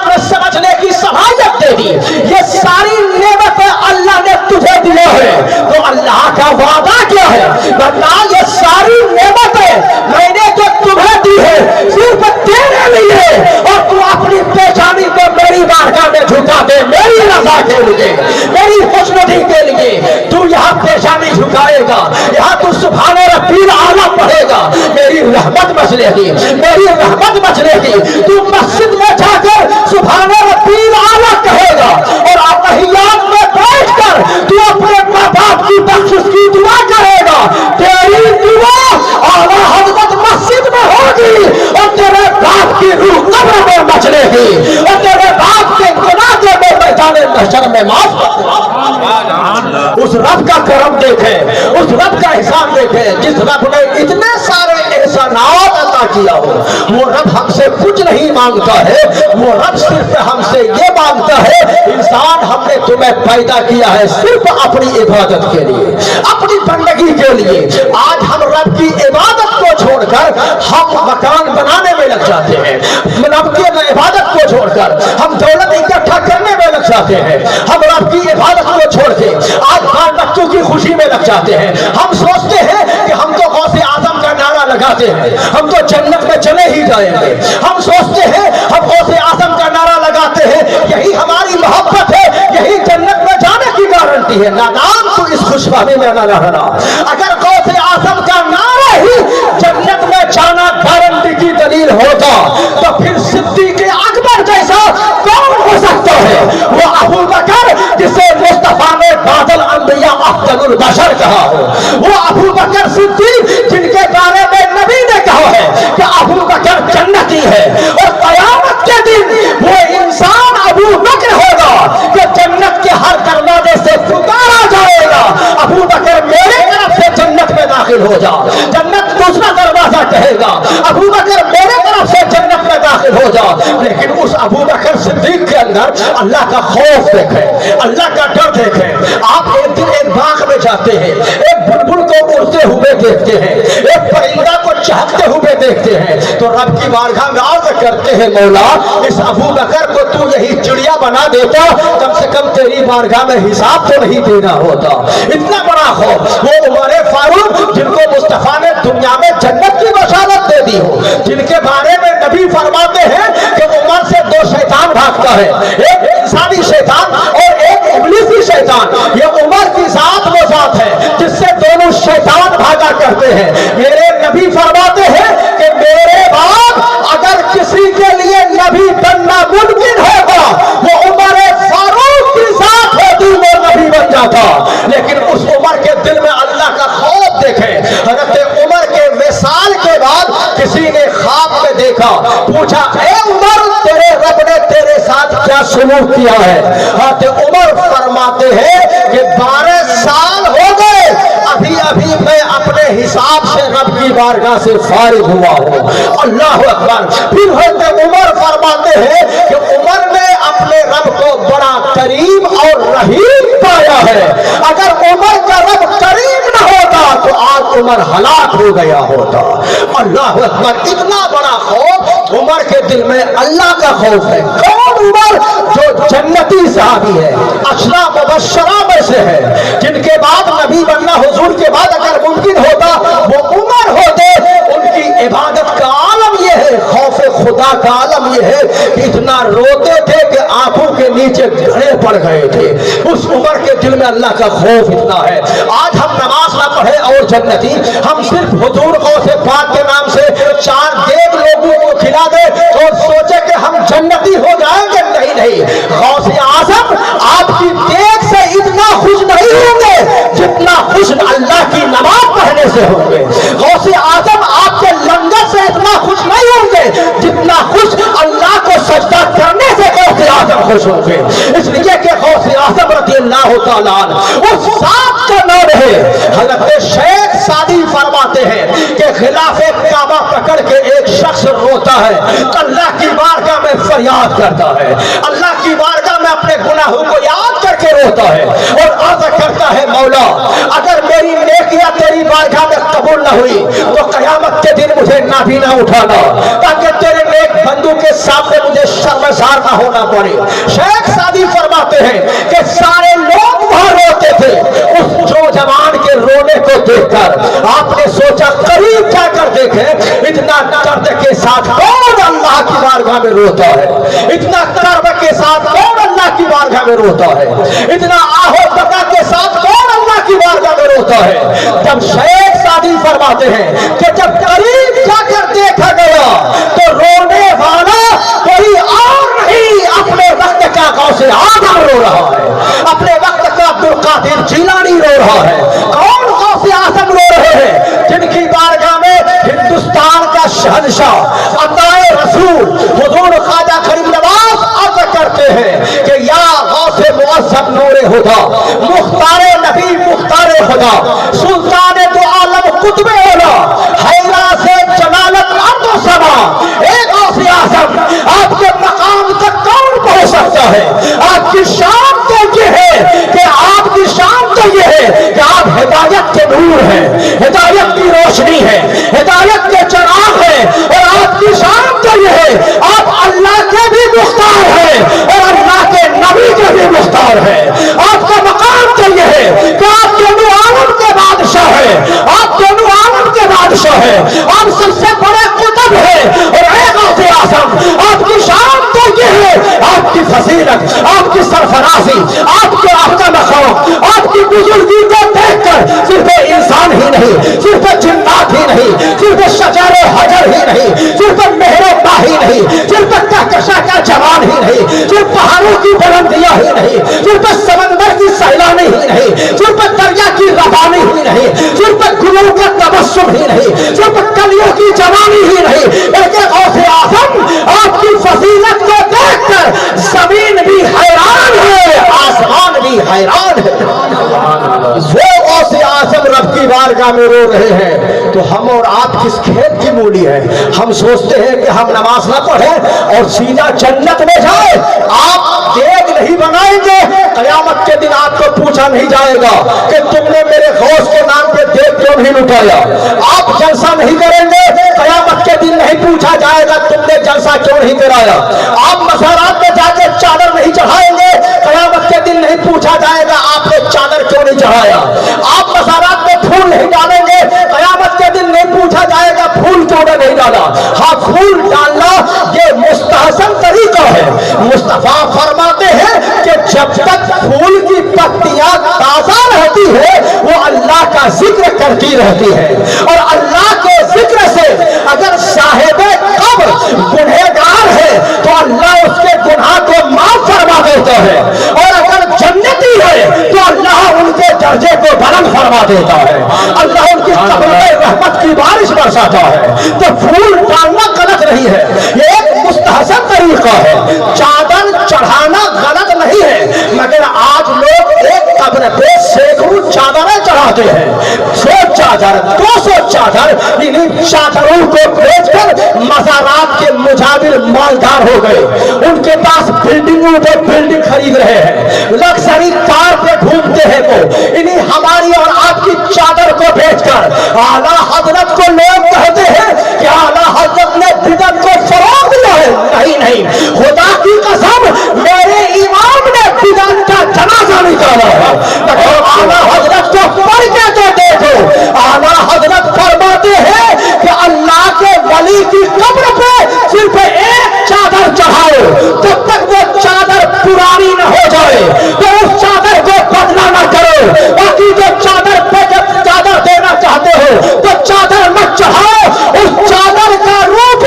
के लिए, मेरी खुशनुदी के लिए तू यहाँ पेशानी झुकाएगा, यहाँ तू सुभान रब्बिल आला पढ़ेगा, मेरी रहमत मचलेगी, मेरी रहमत मचलेगी। तू मस्जिद में जाकर सुभान रब्बिल आला कहेगा और अतहियात में बैठकर तू अपने माँ बाप की बख्शिश की दुआ करेगा। तेरी दुआ आला हज़रत मस्जिद में होगी और तेरे बाप की रूह कब्र में मचलेगी और तेरे बाप के गुनाह के मैदान महशर में माफ। उस रब का करम देखे, उस रब का एहसान देखे जिस रब ने इतने सारे एहसानात अता किया हो। वो रब हमसे कुछ नहीं मांगता है, वो रब सिर्फ हमसे ये मांगता है, इंसान हमने तुम्हें पैदा किया है सिर्फ अपनी इबादत के लिए, अपनी बंदगी के लिए। आज हम रब की इबादत को छोड़कर हम मकान बनाने में लग जाते हैं, रब की इबादत को छोड़कर हम दौलत इकट्ठा करने में लग जाते हैं, हम रब की इबादत को छोड़ के आज बाल बच्चों की खुशी में लग जाते हैं। हम सोचते हैं कि हम तो गौसे आजम का नारा लगाते हैं, हम तो जन्नत में चले ही जाएंगे। हम सोचते हैं हम गौसे आजम का नारा लगाते हैं, यही हमारी मोहब्बत है, यही जन्नत में जाने की गारंटी है। नादान तू इस खुशफहमी में न रहना। अगर गौसे आजम का नारा ही जन्नत में जाना गारंटी की दलील होता तो फिर सिद्दीक़ अकबर जैसा कौन हो सकता है? वो अबू बकर जिसे मुस्तफा ने बादल अंबिया अफ्जलुल बशर कहा हो, वो अबू बकर सिद्दीक जिनके बारे में नबी ने कहा है कि अबू बकर जन्नती है और क़यामत के दिन वो इंसान अबू बकर होगा कि जन्नत के हर दरवाजे से पुकारा जाएगा, अबू बकर मेरे तरफ से जन्नत में दाखिल हो जा। जन्नत दूसरा दरवाजा कहेगा, अबू बकर मेरे तरफ से जन्नत में दाखिल हो जा। लेकिन उस अबू बकर सिद्दीक के अंदर अल्लाह का खौफ देखें, अल्लाह का डर देखें। आप एक दिन एक बाग में जाते हैं, एक बुलबुल को उड़ते हुए देखते हैं, एक परिंदा को चहकते हुए देखते हैं, तो रब की बारगाह में अर्ज़ करते हैं, मौला इस अबू बकर को तू यही चिड़िया बना देता, कम से कम तेरी बारगाह में हिसाब तो नहीं देना होता। इतना बड़ा खौफ। वो उमर फारूक जिनको मुस्तफा ने दुनिया में जन्नत की बशारत दे दी हो, जिनके बारे में नबी फरमाते हैं कि उमर से दो शैतान भागता है, एक इंसानी शैतान और एक इब्लीसी शैतान। ये उमर की जात वो जात है जिससे दोनों शैतान भागा करते हैं। मेरे नबी फरमाते हैं कि मेरे बाद अगर किसी के लिए नबी बनना मुमकिन होगा वो उमर फारूक की जात होती, वो नबी बन जाता। लेकिन उस उमर के दिल में अल्लाह का खौफ देखें। हज़रत उमर के विसाल के बाद किसी ने ख्वाब में देखा, पूछा ए उमर तेरे रब ने तेरे साथ क्या सलूक किया है? हज़रत उमर फरमाते हैं कि 12 साल हो गए, अभी अभी मैं अपने हिसाब से रब की बारगाह से फारिग हुआ हूँ। अल्लाह अकबर। फिर हज़रत उमर फरमाते हैं कि उमर ने अपने रब को बड़ा करीम और रहीम पाया है। अगर उमर का रब करीम न होता तो आज उमर हलाक हो गया होता। अल्लाह अकबर। इतना बड़ा खौफ उमर के दिल में, अल्लाह का खौफ है। कौन उमर? जो जन्नती साहबी है, अशरा मुबश्शरा में से है, जिनके बाद नबी बनना हुजूर के बाद अगर मुमकिन होता वो उमर होते। उनकी इबादत का आलम यह है, खौफ खुदा का आलम यह है कि इतना रोते थे कि आंखों के नीचे घड़े पड़ गए थे। उस उमर के दिल में अल्लाह का खौफ इतना है। आज हम नमाज ना पढ़े और जन्नती, हम सिर्फ हुजूर गौसे पाक के नाम से 4 देव लोगों को खिला दे और सोचे कि हम जन्नती हो जाएंगे। नहीं नहीं, गौसे आज़म आपकी देख से इतना खुश नहीं होंगे जितना खुश अल्लाह की नमाज पढ़ने से होंगे। गौसे आज़म आपके लंगर से इतना खुश नहीं होंगे जितना खुश अल्लाह को सजदा करने से गौसे आज़म खुश होंगे। इसलिए कि गौसे आज़म रज़ियल्लाहु तआला अन्हु उस साथ का नाम है। हज़रत शेख सादी फरमाते हैं कि खिलाफे काबा पकड़ के एक शख्स रोता है, अल्लाह की बारगाह में फरियाद करता है, अल्लाह की बारगाह में अपने गुनाहों को याद करके रोता है और अर्ज़ करता है, मौला अगर मेरी नेकियां तेरी बारगाह में कबूल न हुई तो कयामत के दिन मुझे नाबीना उठाना, ताकि तेरे नेक बंदू के सामने मुझे शर्मसार न होना पड़े। शेख सादी फरमाते हैं कि सारे लोग वहां रोते थे। उस जवान के रोने को देखकर आपने सोचा करीब जाकर देखे, इतना दर्द के साथ कौन अल्लाह की बारगाह में रोता है? इतना कर्ब के साथ कौन अल्लाह की बारगाह में रोता है? इतना आहो बका के साथ कौन अल्लाह की बारगाह में रोता है? जब शेख सादी फरमाते हैं कि जब करीब जाकर देखा गया तो रोने वाला कोई और नहीं, अपने वक्त का गौसे आजम रो रहा है, अपने वक्त का अब्दुल कादिर जिलानी रो रहा है। कौन गौसे आजम रो रहे हैं? जिनकी बारगाह में हिंदुस्तान का शहंशाह अताए रसूल हुजूर ख्वाजा गरीब नवाज अर्ज करते हैं कि या गौसे मुअज़्ज़म नूरे हुदा, मुख्तारे नबी मुख्तारे खुदा, सुल्ताने दो आलम कुतुबे औला, हैरा से जलालत अर्द समा, एक गौसे आज़म आपके मकाम तक कौन पहुंच सकता है? आपकी शान तो ये है कि आपकी शान तो ये है कि आप हिदायत के नूर हैं, हिदायत की रोशनी है, हिदायत के चिराग है, और आपकी शान तो ये है आप अल्लाह के भी मुख्तार हैं और अल्लाह के नबी के भी मुख्तार हैं। आपका मकाम तो ये है कि आप दोनों आलम के बादशाह हैं, आप दोनों आलम के बादशाह हैं, आप सबसे बड़े कुतुब हैं और एक गौसे आज़म। आपकी शान तो ये है, आपकी फसीलत, आपकी सरफराजी, आपका मकाम, आपकी बुजुर्गी को देखकर सिर्फ इंसान ही नहीं, सिर्फ जिन्नात ही नहीं, सिर्फ शजर हजर ही नहीं, सिर्फ मेहरबा ही नहीं, सिर्फ कहकशा का जवान ही नहीं, सिर्फ पहाड़ों की बुलंदियां ही नहीं, सिर्फ समंदर की सैलानी ही नहीं, सिर्फ दरिया की रवानी ही नहीं, सिर्फ गुलों का तबस्सुम ही नहीं, सिर्फ कलियों की जवानी ही नहीं, बल्कि गौसे आज़म आपकी फजीलत को देखकर जमीन भी हैरान है, आसमान भी हैरान है। वो गौसे आज़म रब की बारगाह में रो रहे हैं तो हम और आप किस खेत की मूली है? हम सोचते हैं कि हम नमाज ना पढ़े और सीधा जन्नत में जाए। आप देग नहीं बनाएंगे, कयामत के दिन आपको पूछा नहीं जाएगा कि तुमने मेरे गौस के नाम पे देग क्यों नहीं लुटाया। आप जलसा नहीं करेंगे, कयामत के दिन नहीं पूछा जाएगा तुमने जलसा क्यों नहीं कराया। आप मज़ारात में जाके चादर नहीं चढ़ाएंगे, कयामत के दिन नहीं पूछा जाएगा आपने चादर क्यों नहीं चढ़ाया। आप मज़ारात में फूल नहीं डालेंगे, कयामत के दिन नहीं पूछा जाएगा फूल क्यों नहीं डाला। हाँ, फूल डालना ये मुस्तहसन तरीका है। मुस्तफा फरमाते हैं कि जब तक फूल की पत्तियां ताजा रहती है वो अल्लाह का जिक्र करती रहती है, और अल्लाह के जिक्र से अगर साहिब कब्र गुनहगार है तो अल्लाह उसके गुनाह को माफ फरमा देता है, और अगर जन्नती है तो अल्लाह उनके दर्जे को बुलंद फरमा देता है, अल्लाह उनकी कब्र में रहमत की बारिश बरसाता है। तो फूल डालना गलत नहीं है, ये एक मुस्तहसन तरीका है। चादर चढ़ाना गलत नहीं है, मगर आज लोग एक कब्र पे सैकड़ों चादरें चढ़ाते हैं, 100 चादर 200 चादर। इन्हीं चादरों को बेचकर मज़ारात के मुजाबिर मालदार हो गए, उनके पास बिल्डिंगों पे बिल्डिंग खरीद रहे हैं, लग्जरी कार पे घूमते हैं। वो इन्हीं हमारी और आपकी चादर को बेचकर आला हजरत को लोग कहते हैं कि आला हजरत ने बिदअत को फरोग दिया है। नहीं नहीं, खुदा की कसम मेरे इमाम ने बिदअत का जनाजा निकाला है। आला हजरत को पढ़ के तो देखो, आला हजरत फरमाते हैं कि अल्लाह के वली की कब्र पे सिर्फ एक चादर चढ़ाओ, जब तक वो चादर पुरानी न हो जाए तो उस चादर को बदला न करो। बाकी जो चादर पे चादर देना चाहते हो तो चादर मत चढ़ाओ, उस चादर का रूप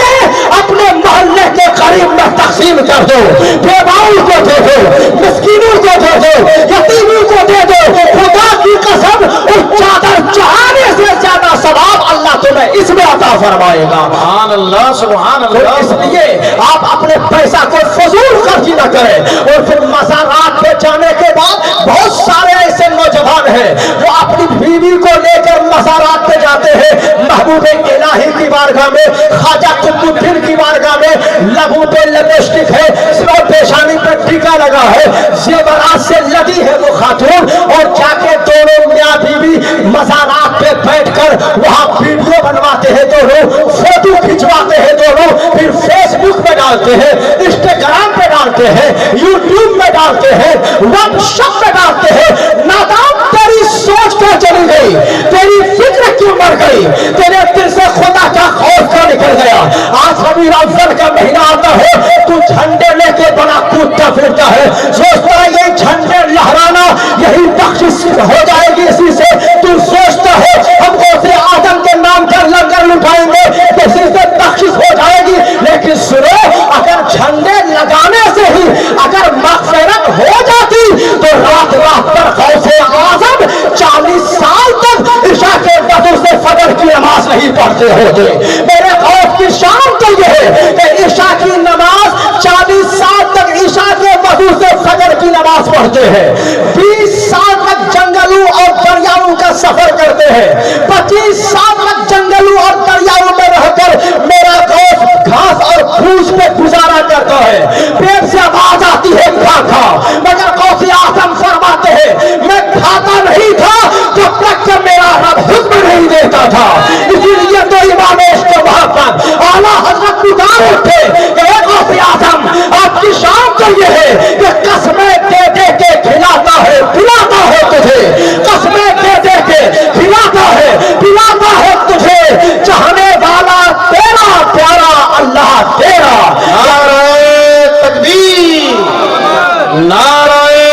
अपने मोहल्ले के करीब में तकसीम कर दो, बेवाओं को दे दो, मिस्कीनों को दे दो, यतीमों को दे दो। खुदा की कसम उस चादर चढ़ाने से ज्यादा सवाब अल्लाह तुम्हें इसमें अता फरमाएगा। सुभान अल्लाह, सुभान अल्लाह। इसलिए आप अपने पैसा को फजूल खर्च न करें। और फिर मज़ारात पे जाने के बाद बहुत सारे ऐसे नौजवान हैं वो अपनी बीवी को लेकर मज़ारात पे जाते हैं, महबूब इलाही की बारगाह में, ख्वाजा कुतुबुद्दीन की बारगाह में लबों पे लिपस्टिक है, सिर पेशानी पे टीका लगा है, जेवरात से लदी है वो खातून, और जाके दोनों मियां बीवी मज़ारात पे बैठकर वहां वीडियो बनवाते हैं दोनों, फोटो खिंचवाते हैं दोनों, फिर फेसबुक पे डालते हैं, इंस्टाग्राम पे डालते हैं, यूट्यूब पे डालते हैं, व्हाट्सएप पे डालते हैं। नादाम तेरी सोच क्यों चली गई, तेरी फिक्र क्यों मर गई, तेरे दिल से खुदा का खौफ क्यों निकल गया। आज रबी अव्वल का महीना आता है, तू झंडे लेके बड़ा कूदता फिरता है, सोचता है ये झंडे लहराना यही बख्शिश हो जाएगी इसी से। तू सोचता है हम गौसे आदम के नाम पर लंगर लुटाएंगे इसी से बख्शिश हो जाएगी। लेकिन सुनो, अगर झंडे लगाने से ही अगर मग़फ़िरत हो जाती तो रात रात पर गौसे आज़म 40 साल तक इशा के वज़ू से फजर की नमाज नहीं पढ़ते होते। मेरे गौस की शान तो ये है कि इशा की नमाज 40 साल तक इशा के वज़ू से फजर की नमाज पढ़ते हैं, 20 साल तक जंगलों और दरियाओं का सफर करते हैं, 25 साल तक जंगलों और दरियाओं में रहकर मेरा दोस्त घास और फूस पे गुजारा करता है। पेट से आवाज आती है खा खा, मगर गौसे आज़म फरमाते हैं मैं खाता नहीं था जब तक कि मेरा रब हुक्म नहीं देता था। इसीलिए तो इमाम इश्क़ मोहब्बत आला हज़रत उतार उठे कि गौसे आज़म आपकी शान तो ये है कि कसमें दे दे के खिलाता है पिलाता है तुझे, कसमें दे दे के खिलाता है पिलाता है तुझे, चाहने वाला तेरा प्यारा अल्लाह तेरा। नारे तकबीर, नारे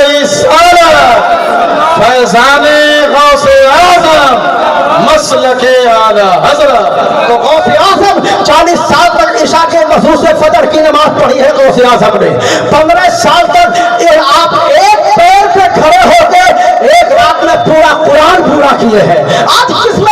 रिसालत, फैज़ाने गौसे आज़म, मसलके आला हज़रत। तो गौसे आज़म 40 साल तक इशा के वज़ू से फजर की नमाज पढ़ी है गौसे आज़म ने। 15 साल तक आप एक पैर पे खड़े होकर एक रात में पूरा कुरान पूरा किए हैं। आज किसमें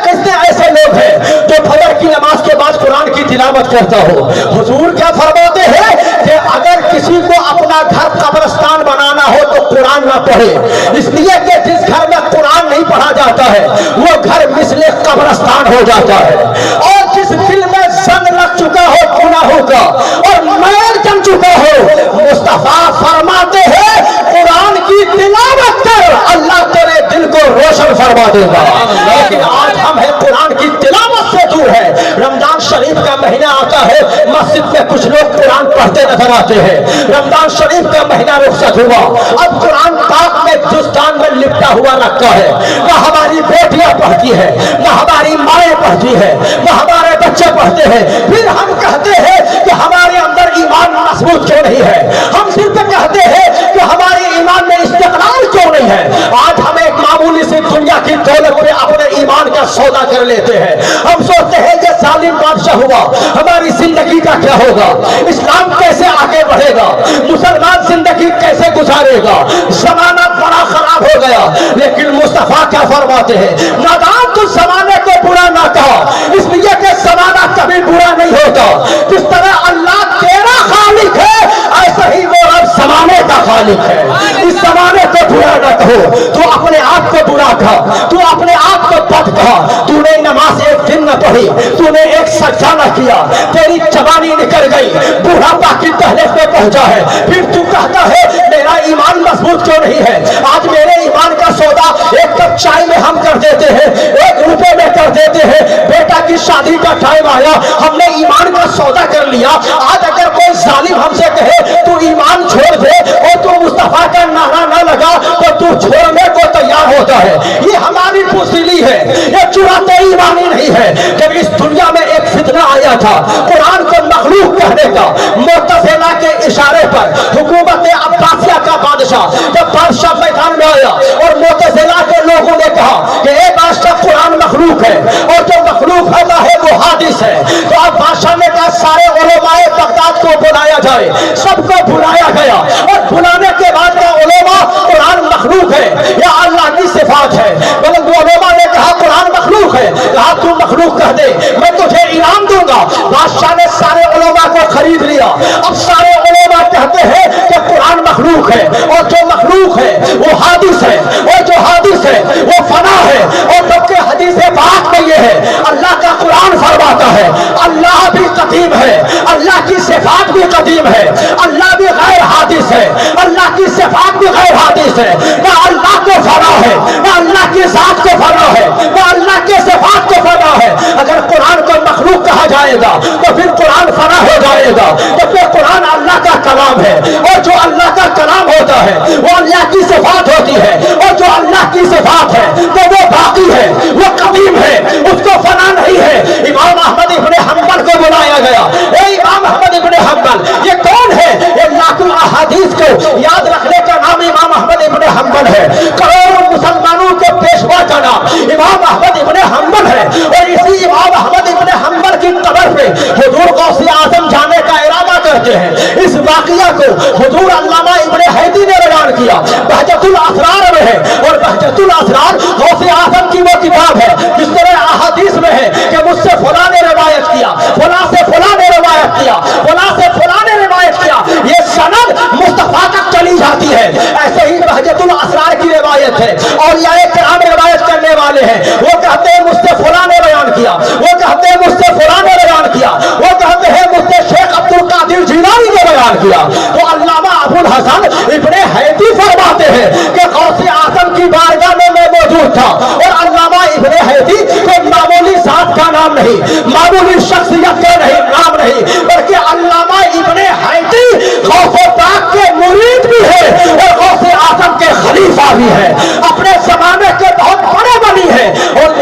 किसने ऐसे लोग हैं जो फजर की नमाज के बाद कुरान की तिलावत करता हो। हुजूर क्या फरमाते हैं कि अगर किसी को अपना घर कब्रिस्तान बनाना हो तो कुरान ना पढ़े, इसलिए कि जिस घर में कुरान नहीं पढ़ा जाता है वो घर मिसले कब्रिस्तान हो जाता है। और जिस दिल में जंग लग चुका हो गुनाहों का और मैल जम चुका हो, मुस्तफा फरमाते हैं कुरान की तिलावत कर, अल्लाह तेरे दिल को रोशन फरमा देगा। लेकिन आज हम है कुरान की तिलावत से दूर है। रमजान शरीफ का महीना आता है, मस्जिद में कुछ लोग कुरान पढ़ते नजर आते हैं। रमजान शरीफ का महीना रुखसत हुआ, अब कुरान पाक में जुस्तान में लिपटा हुआ रखा है। न हमारी बेटियां पढ़ती है, न हमारी माएँ पढ़ती है, न हमारे बच्चे पढ़ते हैं। फिर हम कहते हैं कि हमारे अंदर ईमान मजबूत क्यों नहीं है। हम सिर्फ कहते हैं कि हमारे ईमान में इस्तिक़रार क्यों नहीं है। आज हम एक मामूली सी दुनिया की दौलत पे अपने ईमान का सौदा कर लेते हैं। हम सोचते हैं कि जालिम बादशाह हुआ, हमारी जिंदगी का क्या होगा, इस्लाम कैसे आगे बढ़ेगा, मुसलमान जिंदगी कैसे गुजारेगा, जमाना बड़ा खराब हो गया। लेकिन मुस्तफा क्या फरमाते हैं, नादान तो जमाने को बुरा ना कहा, इसलिए कि जमाना कभी बुरा नहीं होता। जिस तरह अल्लाह तेरा खालिक है ऐसा ही वो रब जमाने का खालिक है। इस जमाने को बुरा ना कहो, तू अपने आप को बुरा कहा, तू अपने आप को बद कहा। तूने नमाज एक दिन न पढ़ी, तूने एक सजदा न किया, तेरी जवानी निकल गई, बुढ़ापा की दहलीज पे पहुंचा है, फिर तू कहता है मेरा ईमान मजबूत क्यों नहीं है। आज मेरे ईमान का सौदा एक कप चाय में हम कर देते हैं, 1 रुपए में कर देते हैं। बेटा की शादी का टाइम आया, हमने ईमान का सौदा कर लिया। आज अगर कोई जालिम हमसे कहे तू ईमान छोड़ दे और तू मुस्तफा का नारा न लगा तो तू छोड़ने को तैयार होता है। ये हमारी फुसिली है, ये चुराते ईमानी नहीं है। जब इस दुनिया में एक फितना आया था कुरान को मखलूक कहने का, मुअतज़िला के इशारे पर हुकूमत अब्बासिया का बादशाह जब बादशाह मैदान में आया और मुअतज़िला के लोगों ने कहा कि ए बादशाह कुरान मखलूक है और जो मखलूक होता है वो हादिस है, तो अब बादशाह ने कहा सारे उलमाए बगदाद को बुलाया जाए। सबको बुलाया गया और बुलाने के बाद का उलमा कुरान मखलूक है या अल्लाह की सिफात है। मतलब उलमा ने कहा कुरान मखलूक है, कहा तू मखलूक कह दे मैं तुझे इनाम दूंगा। बादशाह ने सारे उलमा को खरीद लिया। अब सारे उलमा कहते हैं कि कुरान मखलूक है और जो मखलूक है वो हादिस है और जो हादिस है वो फना है। और जबकि हदीस पाक में ये है अल्लाह का कुरान फरमाता है अल्लाह भी कदीम है, अल्लाह की सिफात भी कदीम है, अल्लाह भी गैर हादिस है, अल्लाह की सिफात भी गैर हादिस है। ना अल्लाह को फना है, ना अल्लाह की जात को फना है, ना अल्लाह के सिफात को फना है। अगर कुरान को मखलूक कहा जाए گا تو پھر قرآن فنا ہو جائے گا. تو پھر قرآن اللہ کا کلام ہے, اور جو اللہ کا کلام ہوتا ہے وہ اللہ کی صفات ہوتی ہے, اور جو اللہ کی صفات ہے تو وہ باقی ہے, وہ قدیم ہے, اس کو فنا نہیں ہے. امام احمد ابن حنبل کو بلایا گیا. اے امام احمد ابن حنبل, یہ کون ہے؟ یہ لاکھوں احادیث کو یاد رکھنے کا نام امام احمد ابن حنبل ہے. کروڑوں مسلمانوں کے پیشوا کا نام امام احمد ابن حنبل ہے. اور اسی امام احمد ابن حنبل کی قبر پہ حضور غوث اعظم جانے کا ارادہ کرتے ہیں. اس واقعہ کو حضور علامہ ابن حیدی نے بیان کیا, بہجت الاسرار میں ہے. اور بہجت الاسرار غوث اعظم کی وہ کتاب ہے جس طرح احادیث میں ہے کہ مجھ سے فلاں نے روایت کیا, فلاں سے فلاں نے روایت کیا, فلاں سے فلاں نے روایت کیا. یہ سند مصطفیٰ تک چلی جاتی ہے. ایسے ہی بہجت الاسرار کی روایت ہے, اور یہ کرام روایت کرنے والے ہیں. وہ کہتے ہیں مجھ سے فلاں نے بیان کیا, وہ کہتے ہیں مجھ سے فلاں نے بیان کیا, وہ کہتے ہیں مجھ سے شیخ عبد القادر جیلانی نے بیان کیا. تو علامہ ابو الحسن ابن حیدی فرماتے ہیں کہ غوث اعظم کی بارگاہ میں موجود تھا. اور علامہ ابن حیدی کوئی معمولی ذات کا نام نہیں, معمولی شخصیت کا نام نہیں, بلکہ علامہ ابن حیدی غوث پاک کے مرید بھی ہے اور غوث اعظم کے خلیفہ بھی ہے. اپنے زمانے کے بہت بڑے ولی ہیں. اور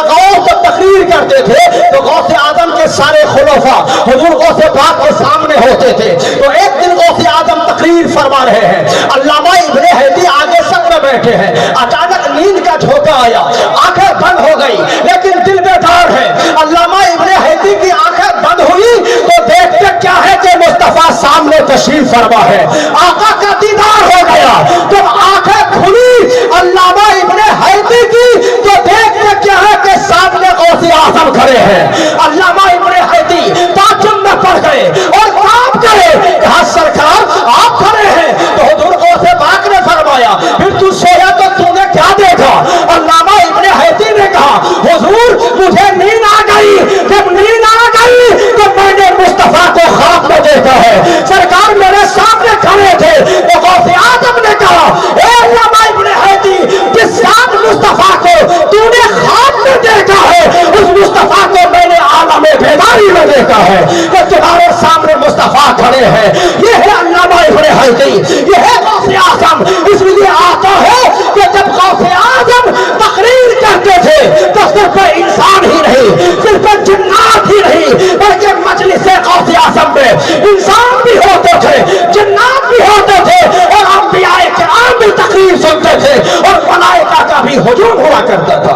غوث تقریر کرتے تھے تو غوث اعظم کے سارے خلفاء حضور غوث پاک کے سامنے ہوتے تھے. تو ایک دن غوث اعظم تقریر فرما رہے ہیں, علامہ ابن حیدی آگے سب میں بیٹھے ہیں. اچانک نیند کا جھونکا آیا, آنکھیں بند ہو گئی لیکن دل بیدار ہے. علامہ ابن حیدی کی آنکھیں بند ہوئی تو دیکھتے کیا ہے کہ مصطفیٰ سامنے تشریف فرما ہے. آقا کا دیدار ہو گیا. جب آنکھیں کھلی علامہ ابن حیدی کی تو دیکھتے کیا ہے کہ سامنے غوث اعظم کھڑے ہیں. علامہ ابن حیدی تعجب میں پڑ گئے اور کام کرے, کہا سرکار آپ کھڑے ہیں. تو حضور غوث پاک نے فرمایا پھر تو سویا تو تو نے کیا دیکھا؟ علامہ ابن حیدی نے کہا حضور مجھے نیند آ گئی. جب نیند آ گئی تو میں نے مصطفیٰ کو خواب میں دیکھا ہے. سرکار میرے سامنے کھڑے تھے. تو غوث اعظم نے کہا اے علامہ ابن حیدی, جس ذات مصطفیٰ کو تو نے خواب میں دیکھا ہے اس مصطفیٰ کو میں نے عالم بیداری میں دیکھا ہے کہ تمہارے سامنے مصطفیٰ کھڑے ہیں. یہ ہے علامہ ابن حیدی, یہ ہے غوث اعظم. اس لیے آتا ہے کہ جب غوث اعظم تقریر کرتے تھے تو صرف انسان ہی نہیں, صرف جنات ہی نہیں, بلکہ مجلس غوث اعظم میں انسان بھی ہوتے تھے, جنات بھی ہوتے تھے, اور انبیاء کرام بھی تقریر سنتے تھے, اور ملائکہ کا بھی ہجوم ہوا کرتا تھا.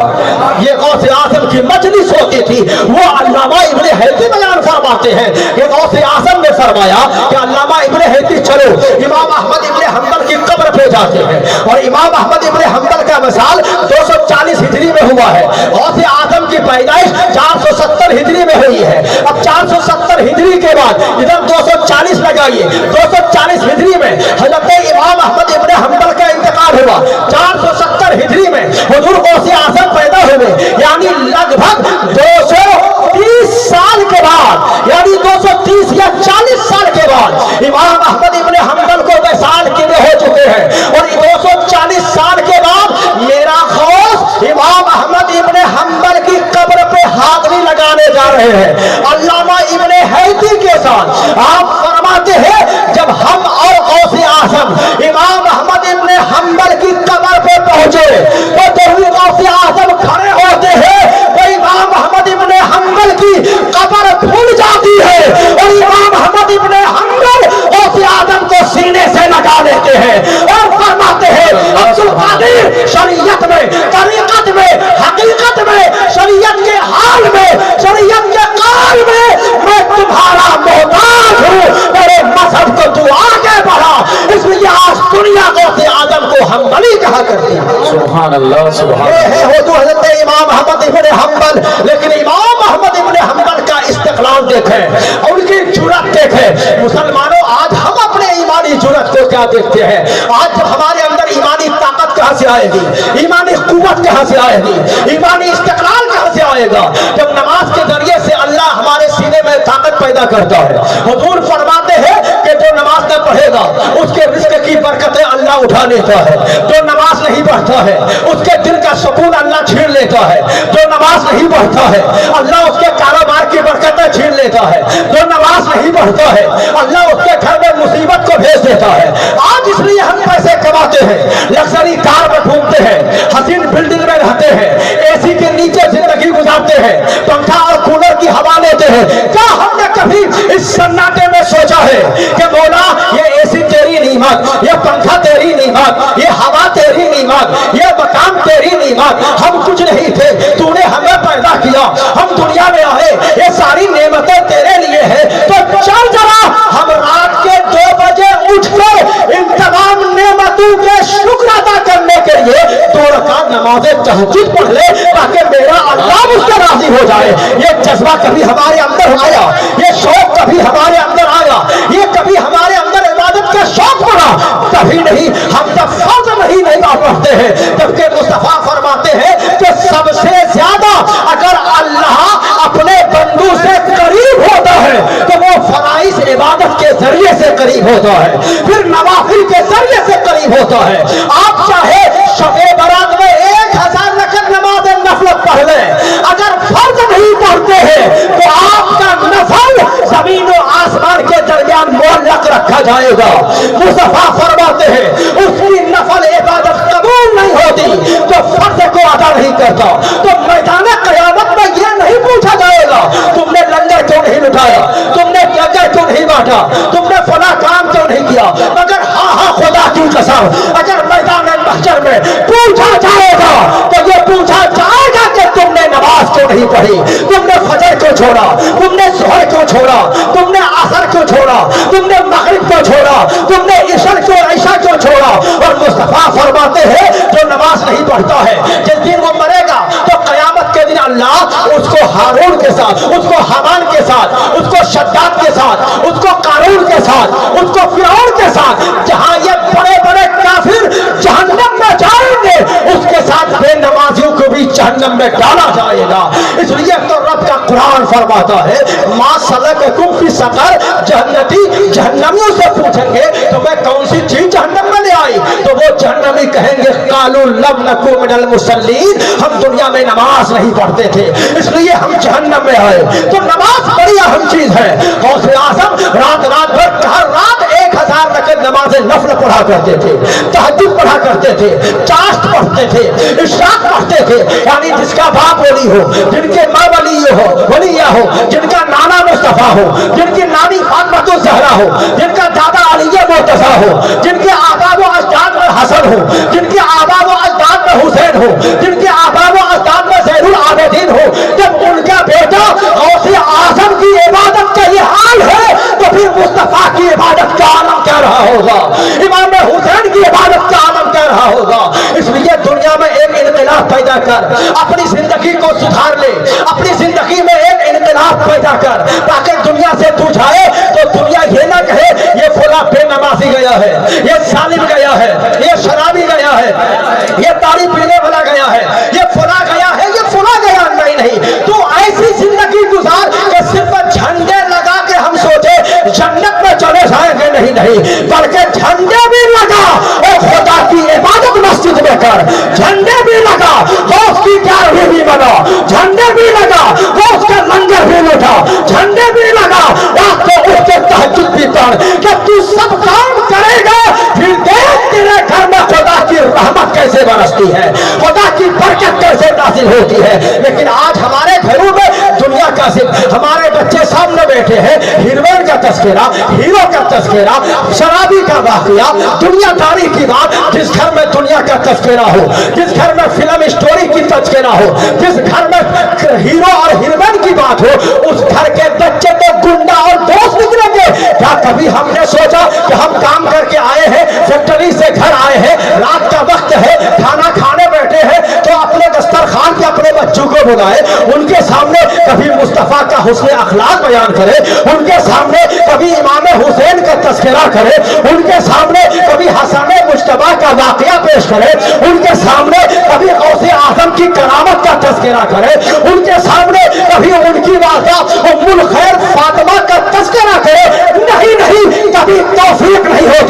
یہ غوث اعظم کی مجلس ہوتی تھی. وہ علامہ ابن حیدی بیان فرماتے ہیں کہ غوث اعظم نے فرمایا کہ علامہ ابن حیدی چلو امام احمد ابن حنبل کی قبر پہ جاتے ہیں. اور امام احمد ابن حنبل کا مثال 240 ہجری میں ہوا ہے. غوث اعظم کی پیدائش 470 ہجری میں ہوئی ہے. اب 470 ہجری کے بعد ادھر 240 لگائیے, 240 ہجری میں حضرت امام احمد ابن حنبل کا انتقال ہوا. 470 ہجری میں حضور غوث اعظم پیدا ہوئے, یعنی لگ بھگ 230 سال کے بعد, یعنی 230 یا 40 سال کے بعد امام احمد ابن حنبل کو وصال کیے ہو چکے ہیں. اور 240 سال کے بعد میرا غوث امام احمد ابن حنبل کی قبر پہ حاضری لگانے جا رہے ہیں. علامہ ابن حیدی کے ساتھ آپ فرماتے ہیں جب ہم اور غوث اعظم امام احمد ابن حنبل کی قبر پہ پہنچے تو جب غوث اعظم کھڑے ہوتے ہیں تو امام احمد ابن حنبل کی قبر کھل جاتی ہے, اور امام احمد ابن حنبل غوث اعظم کو سینے سے لگا لیتے ہیں اور فرماتے ہیں عبد القادر شریعت میں, طریقت میں, حقیقت میں, شریعت کے حال میں, شریعت کے قال میں تمہارا محتاج ہوں. میرے مذہب کو تو آگے بڑھا. اس لیے آج دنیا غوث اعظم کو حنبلی کہا کرتی ہے. سبحان اللہ, سبحان یہ ہے حضرت امام احمد ابن حنبل. لیکن امام احمد ابن حنبل کا استقلال دیکھیں, ان کی جرأت دیکھیں. مسلمانوں آج ہم اپنے ایمانی جرأت کو کیا دیکھتے ہیں؟ آج جب ہمارے اندر ایمانی طاقت کہاں سے آئے گی, ایمانی قوت کہاں سے آئے گی, ایمانی استقلال کہاں سے آئے گا؟ جب نماز کے ذریعے سے اللہ ہمارے سینے میں طاقت پیدا کرتا ہے. حضور فرماتے ہیں کہ جو نماز نہ پڑھے गा उसके रिस्क की बरकतें अल्लाह उठा लेता है। जो नमाज नहीं पढ़ता है उसके दिल का सुकून अल्लाह छीन लेता है। जो नमाज नहीं पढ़ता है अल्लाह उसके कारोबार की बरकतें छीन लेता है। जो नमाज नहीं पढ़ता है अल्लाह उसके घर में मुसीबत को भेज देता है। आज इसलिए हम पैसे कमाते हैं, लग्जरी कार में घूमते हैं, हसीन बिल्डिंग में रहते हैं, एसी के नीचे जिंदगी गुजारते हैं, पंखा और कूलर की हवा लेते हैं। क्या हमने कभी इस सन्नाटे में सोचा है कि मौला ये एसी तेरी नीमत, ये पंखा तेरी नीमत, ये हवा तेरी नीमत, ये मकाम तेरी नीमत, हम कुछ नहीं थे, तूने हमें पैदा किया, हम दुनिया में आए, ये सारी नेमतें तेरे लिए है। तो चल जरा हम रात के 2 बजे उठकर इन तमाम नेमतों के शुक्र अदा करने के लिए 2 रकात नमाज़े तहज्जुद पढ़ ले ताकि मेरा अल्लाह मुझसे राजी हो जाए। ये जज्बा कभी हमारे अंदर आया, ये शौक कभी हमारे अंदर आया, ये कभी हमारे अंदर इबादत का शौक बना? कभी नहीं। हम तब फर्ज नहीं पढ़ते हैं जबकि मुस्तफा फरमाते हैं कि सबसे ज्यादा अगर अल्लाह अपने बंदू से करीब होता है तो वो फराइज इबादत के जरिए से करीब होता है, फिर नवाफिल के जरिए से करीब होता है। आप चाहे शबे बरात में 1000 रकअत नमाज नफल पढ़ लें, अगर फर्ज नहीं पढ़ते हैं तो आपका नफल जमीन और आसमान के दरमियान मुअल्लक रखा जाएगा। मुस्तफा फरमाते हैं उसकी नफल इबादत कबूल नहीं होती तो फर्ज को अदा नहीं करता। तो मैदान क़यामत में यह नहीं पूछा जाएगा तुमने लंगर क्यों नहीं लुटाया, तुमने लंगर क्यों नहीं बांटा, तुमने फला काम क्यों नहीं किया, मगर हाँ खुदा की कसम अगर मैदान महशर में पूछा जाएगा तो ये पूछा जाएगा कि तुमने नमाज क्यों नहीं पढ़ी, तुमने फजर क्यों छोड़ा, तुमने ज़ोहर क्यों छोड़ा, तुमने असर क्यों छोड़ा, तुमने मगरिब क्यों छोड़ा, तुमने ईशा क्यों छोड़ा। और मुस्तफा फरमाते हैं जो नमाज नहीं पढ़ता है जिस दिन वो मरेगा तो क़यामत के दिन अल्लाह उसको हारून के साथ, उसको हामान के साथ, उसको शद्दाद के साथ, उसको कारून के साथ, उसको फिरौन के साथ, जहां ये बड़े बड़े काफिर जहन्नम में जाएंगे उसके साथ बेनमाजियों को भी जहन्नम में डाला जाएगा। इसलिए तो रब का कुरान फरमाता है मा सलककुम फी सकर, जन्नती जहन्नमियों से पूछेंगे तो मैं कौन सी चीज जहन्नम में ले आई तो वो जहन्नमी कहेंगे कालू लम नकू मिनल मुसल्लीन, हम दुनिया में नमाज नहीं पढ़ते थे इसलिए हम जहन्नम में आए। तो नमाज बड़ी अहम चीज है। गौसे आज़म रात भर हर रात 1000 रकअत नमाज नफल पढ़ा करते थे, तहज्जुद पढ़ा करते थे, चाश्त पढ़ते थे, इशराक पढ़ते थे। यानी जिसका बाप वली हो, जिनके माँ वलिया हो, जिनका नाना मुस्तफा हो, जिनकी नानी फातिमा ज़हरा हो, जिनका दादा अली मुर्तज़ा हो, जिनके आबा व अजदाद में हसन हो, जिनके आबा व अजदाद में हुसैन हो, जिनके आबा व अजदाद में ज़ैनुल आबिदीन हो, जब उनका बेटा गौसे आज़म की इबादत का ये हाल है तो फिर मुस्तफा की इबादत का आलम क्या रहा होगा, इमाम हुसैन की इबादत का आलम क्या रहा होगा। इसलिए दुनिया में एक इनकलाब पैदा कर, अपनी जिंदगी को सुधार ले, अपनी जिंदगी में एक इनकलाब पैदा कर ताकि दुनिया से तू जाए तो दुनिया ये ना कहे ये फुला बेनमाजी गया है, ये जालिम गया है, ये शराबी गया है, ये ताड़ी पीने वाला गया है, ये फुला गया है, ये फुला गया नहीं। तो ऐसी जिंदगी गुजार कि सिर्फ झंडे लगा के हम सोचे जन्नत में चले जाएंगे, नहीं बल्कि झंडे भी लगा और खुदा की इबादत मस्जिद में कर, झंडे भी लगा गौस की ग्यारहवीं भी बना, झंडे भी लगा गौस का लंगर भी लुटा, झंडे भी लगा रात को उठ के तहज्जुद भी पढ़। कि तू सब काम करेगा फिर देख तेरे घर में खुदा की रहमत कैसे बरसती है, खुदा की बरकत कैसे नाज़िल होती है। लेकिन आज हमारे घरों में दुनिया का सिर्फ हमारे बच्चे सामने बैठे हैं, हीरोइन का तस्करा, हीरो का तस्करा, शराबी का वाकया, दुनियादारी की बात। जिस घर में दुनिया का तस्करा हो, जिस घर में फिल्म स्टोरी की तस्करा हो, जिस घर में हीरो और हीरोइन की बात हो, उस घर के बच्चे तो गुंडा और दोस्त निकलेंगे। क्या कभी हमने सोचा कि हम काम करके आए हैं, फैक्ट्री से घर आए हैं, रात का वक्त है, खाना खाने बैठे हैं तो अपने दस्तरखान के अपने बच्चों को बुलाए, उनके सामने कभी मुस्तफा का हुस्न अखलाक बयान करे, उनके सामने कभी इमाम हुसैन का तस्करा करे, उनके सामने कभी हसन मुश्तबा का वाकया पेश करे, उनके सामने कभी गौसे आज़म की करामत का तस्करा करे, उनके सामने कभी उनकी वाक़ा उम्मुल खैर फातिमा का तस्करा करे। नहीं कभी तौफीक नहीं होती।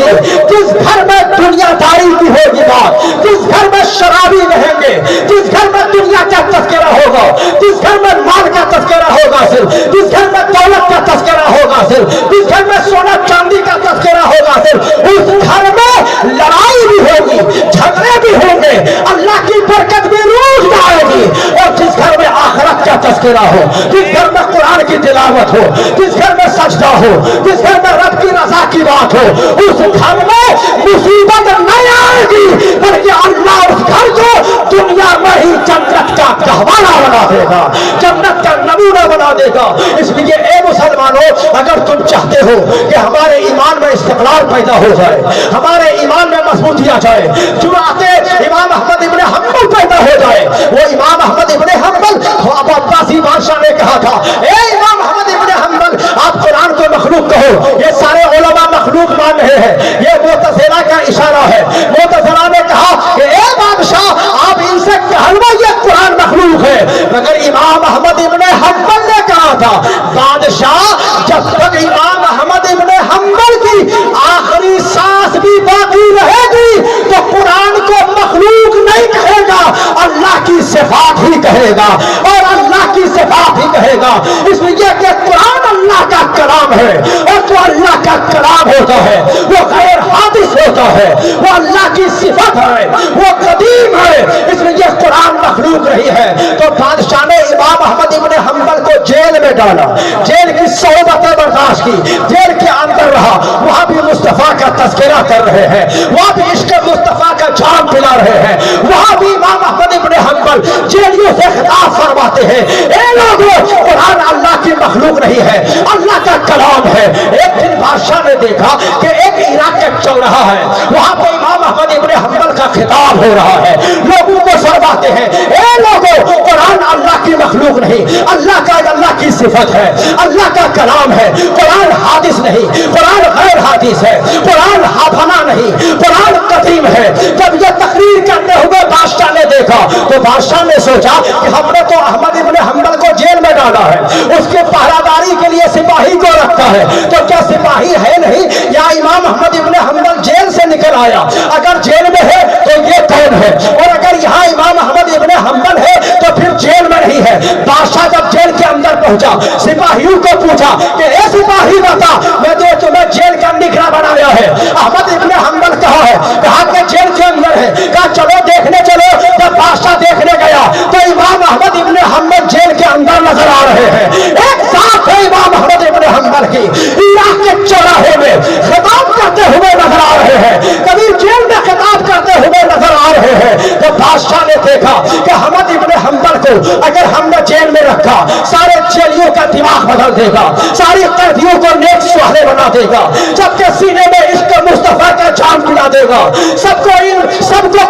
तस्करा हो, जिस घर में कुरान की तिलावत हो, जिस घर में सजदा हो, जिस घर में रब की रजा की बात हो, उस घर में मुसीबत नहीं आएगी, बल्कि अल्लाह उस घर को दुनिया में ही जन्नत का गहवारा बना देगा, जन्नत का नमूना बना देगा। इसलिए ए मुसलमानों, अगर तुम चाहते हो कि हमारे ईमान में इस्तिक़लाल पैदा हो जाए, हमारे ईमान में मजबूती आ जाए, जुराते इमाम अहमद इब्ने हंबल पैदा हो जाए। वो इमाम अहमद इब्ने हंबल, अब्बासी बादशाह ने कहा था, ए इमाम अहमद इब्ने हंबल, आप कुरान को मखलूक कहो। ये सारे उलमा मखलूक मान रहे हैं, ये मुतज़िला का इशारा है। मुतज़िला ने कहा कि ए बादशाह, आप इनसे कहलवा ये कुरान मखलूक है, मगर इमाम अहमद इब्ने हंबल ने कहा था, बादशाह, जब तक इमाम अहमद इब्ने हंबल की आखिरी सांस भी बाकी रहेगी तो कुरान को मखलूक नहीं कहेगा, अल्लाह की सिफात ही कहेगा, और अल्लाह की सिफात ही कहेगा। इसलिए कि कुरान अल्लाह का कलाम है, और जो अल्लाह का कलाम होता है वो गैर हादिस होता है, वो अल्लाह की सिफत है, वो कदीम है। इसलिए कुरान मखलूक नहीं है। तो बादशाह ने इमाम अहमद इब्ने हंबल को जेल में डाला, जेल की सोबतें बर्दाश्त की, जेल के अंदर रहा, वहां भी मुस्तफा का तज़किरा कर रहे हैं, वहां भी इश्क मुस्तफा का जाम पिला रहे हैं, वहां भी इमाम अहमद इब्ने हंबल जेलियों से खिताब फरमाते हैं, ए लोगों, कुरान अल्लाह की मखलूक नहीं है, अल्लाह का कलाम है। एक दिन बादशाह ने देखा कि एक इलाके चल रहा है, वहां पे इमाम अहमद इब्ने हंबल का खिताब हो रहा है, लोगों को फरमाते हैं, ए लोगों, कुरान अल्लाह की मखलूक नहीं, अल्लाह का, अल्लाह की सिफत है, अल्लाह का कलाम है। कुरान हादिस नहीं, कुरान गैर हादिस है, कुरान हाफना नहीं, कुरान कदीम है। जब यह तकरीर करते हुए बादशाह ने देखा तो बादशाह ने सोचा कि हमने तो अहमद इब्ने हंबल को जेल में डाला है, उसके पहरादारी के लिए सिपाही को रखा है, तो क्या सिपाही है नहीं, या इमाम अहमद इब्ने हंबल जेल से निकल आया? अगर जेल में है तो ये कौन है? और अगर यहाँ इमाम अहमद इब्ने हंबल है तो फिर जेल में नहीं है। बादशाह जब जेल के अंदर पहुंचा, सिपाहियों को पूछा कि ए सिपाही बता, मैं तो तुम्हें जेल का निगरान बनाया है, अहमद इब्ने हंबल कहाँ है? कहा कि जेल के अंदर है। कहा चलो देखने चलो। जब बादशाह देखने गया तो इमाम अहमद इब्ने हंबल जेल के अंदर नजर आ रहे हैं। एक साथ है इमाम अहमद इब्ने हंबल की इलाके चौराहे में खिताब करते हुए नजर आ रहे हैं, कभी जेल में खिताब करते हुए नजर आ रहे हैं। तो बादशाह ने देखा कि अहमद इब्ने हंबल को अगर हमने जेल में रखा, सारे जेलियों का दिमाग बदल देगा, सारी कैदियों को नेक सुहाने बना देगा, सबके सीने में इश्क मुस्तफा का जाम पिला देगा, सबको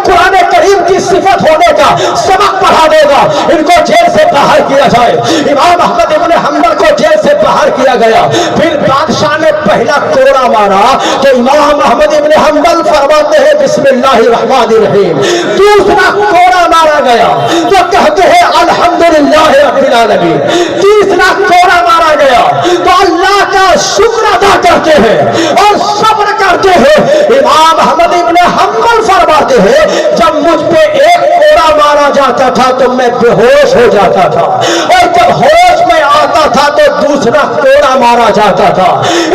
कुरान करीम की सिफत होने का सबक पढ़ा देगा। इनको जेल से बाहर किया जाए। इमाम अहमद इब्ने हंबल को जेल से बाहर किया गया। फिर बादशाह ने पहला कोड़ा मारा तो इमाम अहमद इब्ने हंबल फरमाते हैं बिस्मिल्लाहिर्रहमानिर्रहीम। दूसरा कोड़ा मारा गया तो कहते हैं अल्हम्दुलिल्लाह रब्बिल आलमीन। तीसरा कोड़ा मारा गया तो अल्लाह का शुक्र अदा करते हैं और सब्र करते हैं। इमाम अहमद इब्ने हंबल फरमाते हैं, जब मुझ पे एक कोड़ा मारा जाता था तो मैं बेहोश हो जाता था, और जब होश में आता था तो दूसरा कोड़ा मारा जाता था।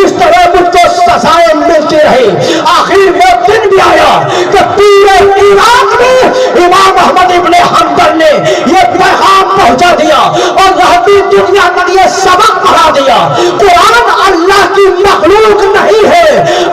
इस तरह मुझको सजाएं मिलती रही। आखिर में दिन भी आया कि पूरे इराक में इमाम अहमद इब्ने हंबल ने यह पैगाम पहुंचा दिया और रहती दुनिया के लिए सबक पढ़ा दिया। कुरान अल्लाह की मखलूक नहीं है,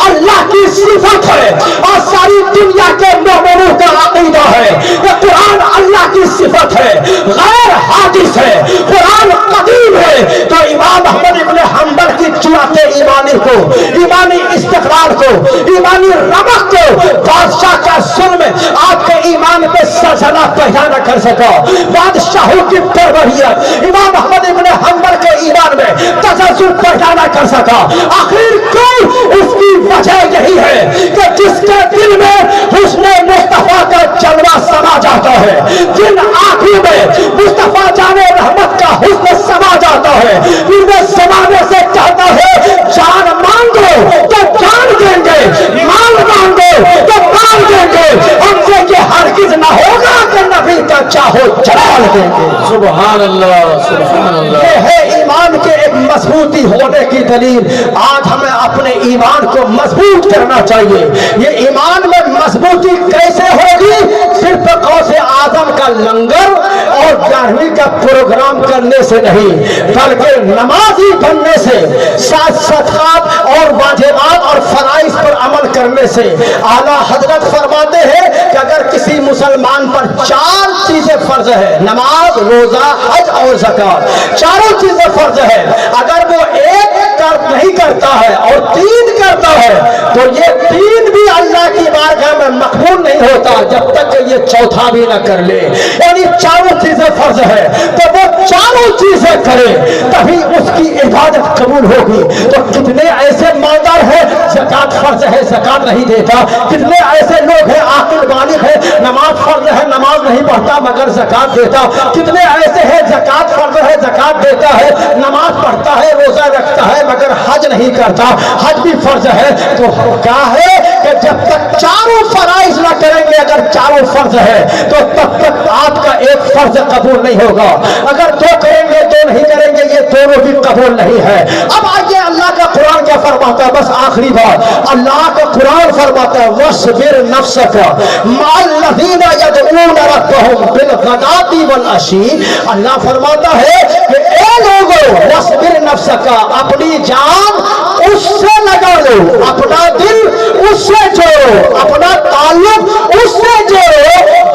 अल्लाह की सिफत है, और सारी दुनिया के मोमिनों का अकीदा है कि कुरान अल्लाह की सिफत है, गैर हादिस है, कुरान कदीम है। तो इमाम अहमद इब्ने हंबल की चुराते ईमानी को, ईमानी इस्तिक़रार को, ईमानी रमक को बादशाह का जुल्म आपके ईमान पे सलसला पैदा न कर सका। बादशाहों की परवरियत इमाम अहमद इब्ने हंबल के ईमान में तसल्सल पैदा न कर सका। आखिर क्यों? इसकी वजह यही है कि जिसके दिल में हुस्न मुस्तफा का जलवा समा जाता है, जिन आंखों में मुस्तफा जाने रहमत का हुस्न समा जाता है, फिर वो समाने से कहता है जान मांगो तो जान देंगे, माल मांगो तो माल देंगे। हमसे ये हरगिज न होगा कि नबी का चाहो जलाल देंगे। सुभान अल्लाह, सुभान अल्लाह। ये है ईमान के एक मजबूती होने की दलील, आज हमें अपने ईमान को मजबूत करना चाहिए। ये ईमान में मजबूती कैसे होगी? सिर्फ गौसे आजम का लंगर और 11वीं का प्रोग्राम करने से नहीं, बल्कि नमाजी बनने से, साथ सदकात और वाजिबात और फराइज पर अमल करने से। आला हजरत फरमाते हैं कि अगर किसी मुसलमान पर 4 चीजें फर्ज है, नमाज, रोजा, हज और ज़कात, चारों चीजें फर्ज है, अगर वो एक नहीं करता है और 3 करता है, तो ये 3 भी अल्लाह की बारगाह में मकबूल नहीं होता जब तक कि ये चौथा भी ना कर ले। यानी चारों चीजें फर्ज है, तो वो चारों चीजें करे तभी उसकी इबादत कबूल होगी। तो कितने ऐसे मालदार हैं ज़कात फर्ज है, ज़कात नहीं देता। कितने ऐसे लोग हैं आकिल बालिग है, नमाज फर्ज है, नमाज नहीं पढ़ता मगर ज़कात देता। कितने ऐसे हैं ज़कात फर्ज है, ज़कात देता है, नमाज पढ़ता है, रोजा रखता है मगर हज नहीं करता। हज भी फर्ज है। तो क्या है कि जब तक चारों फराइज ना करेंगे, अगर चारों फर्ज है तो तब तक आपका एक फर्ज कबूल नहीं होगा। अगर 2 करेंगे 2 नहीं करेंगे, ये दोनों भी कबूल नहीं है। अब आइए अल्लाह का कुरान क्या फरमाता है, बस आखिरी बात, अल्लाह का कुरान फरमाता है वस्बिर नफ्सका मअल्लज़ीना यदऊना रब्बहुम बिलगदाती वल अशी। अल्लाह फरमाता है कि ए लोगों, वस्बिर नफ्सका, अपनी जान उससे लगा लो, अपना दिल उससे जोड़ो, अपना ताल्लुक उससे जोड़ो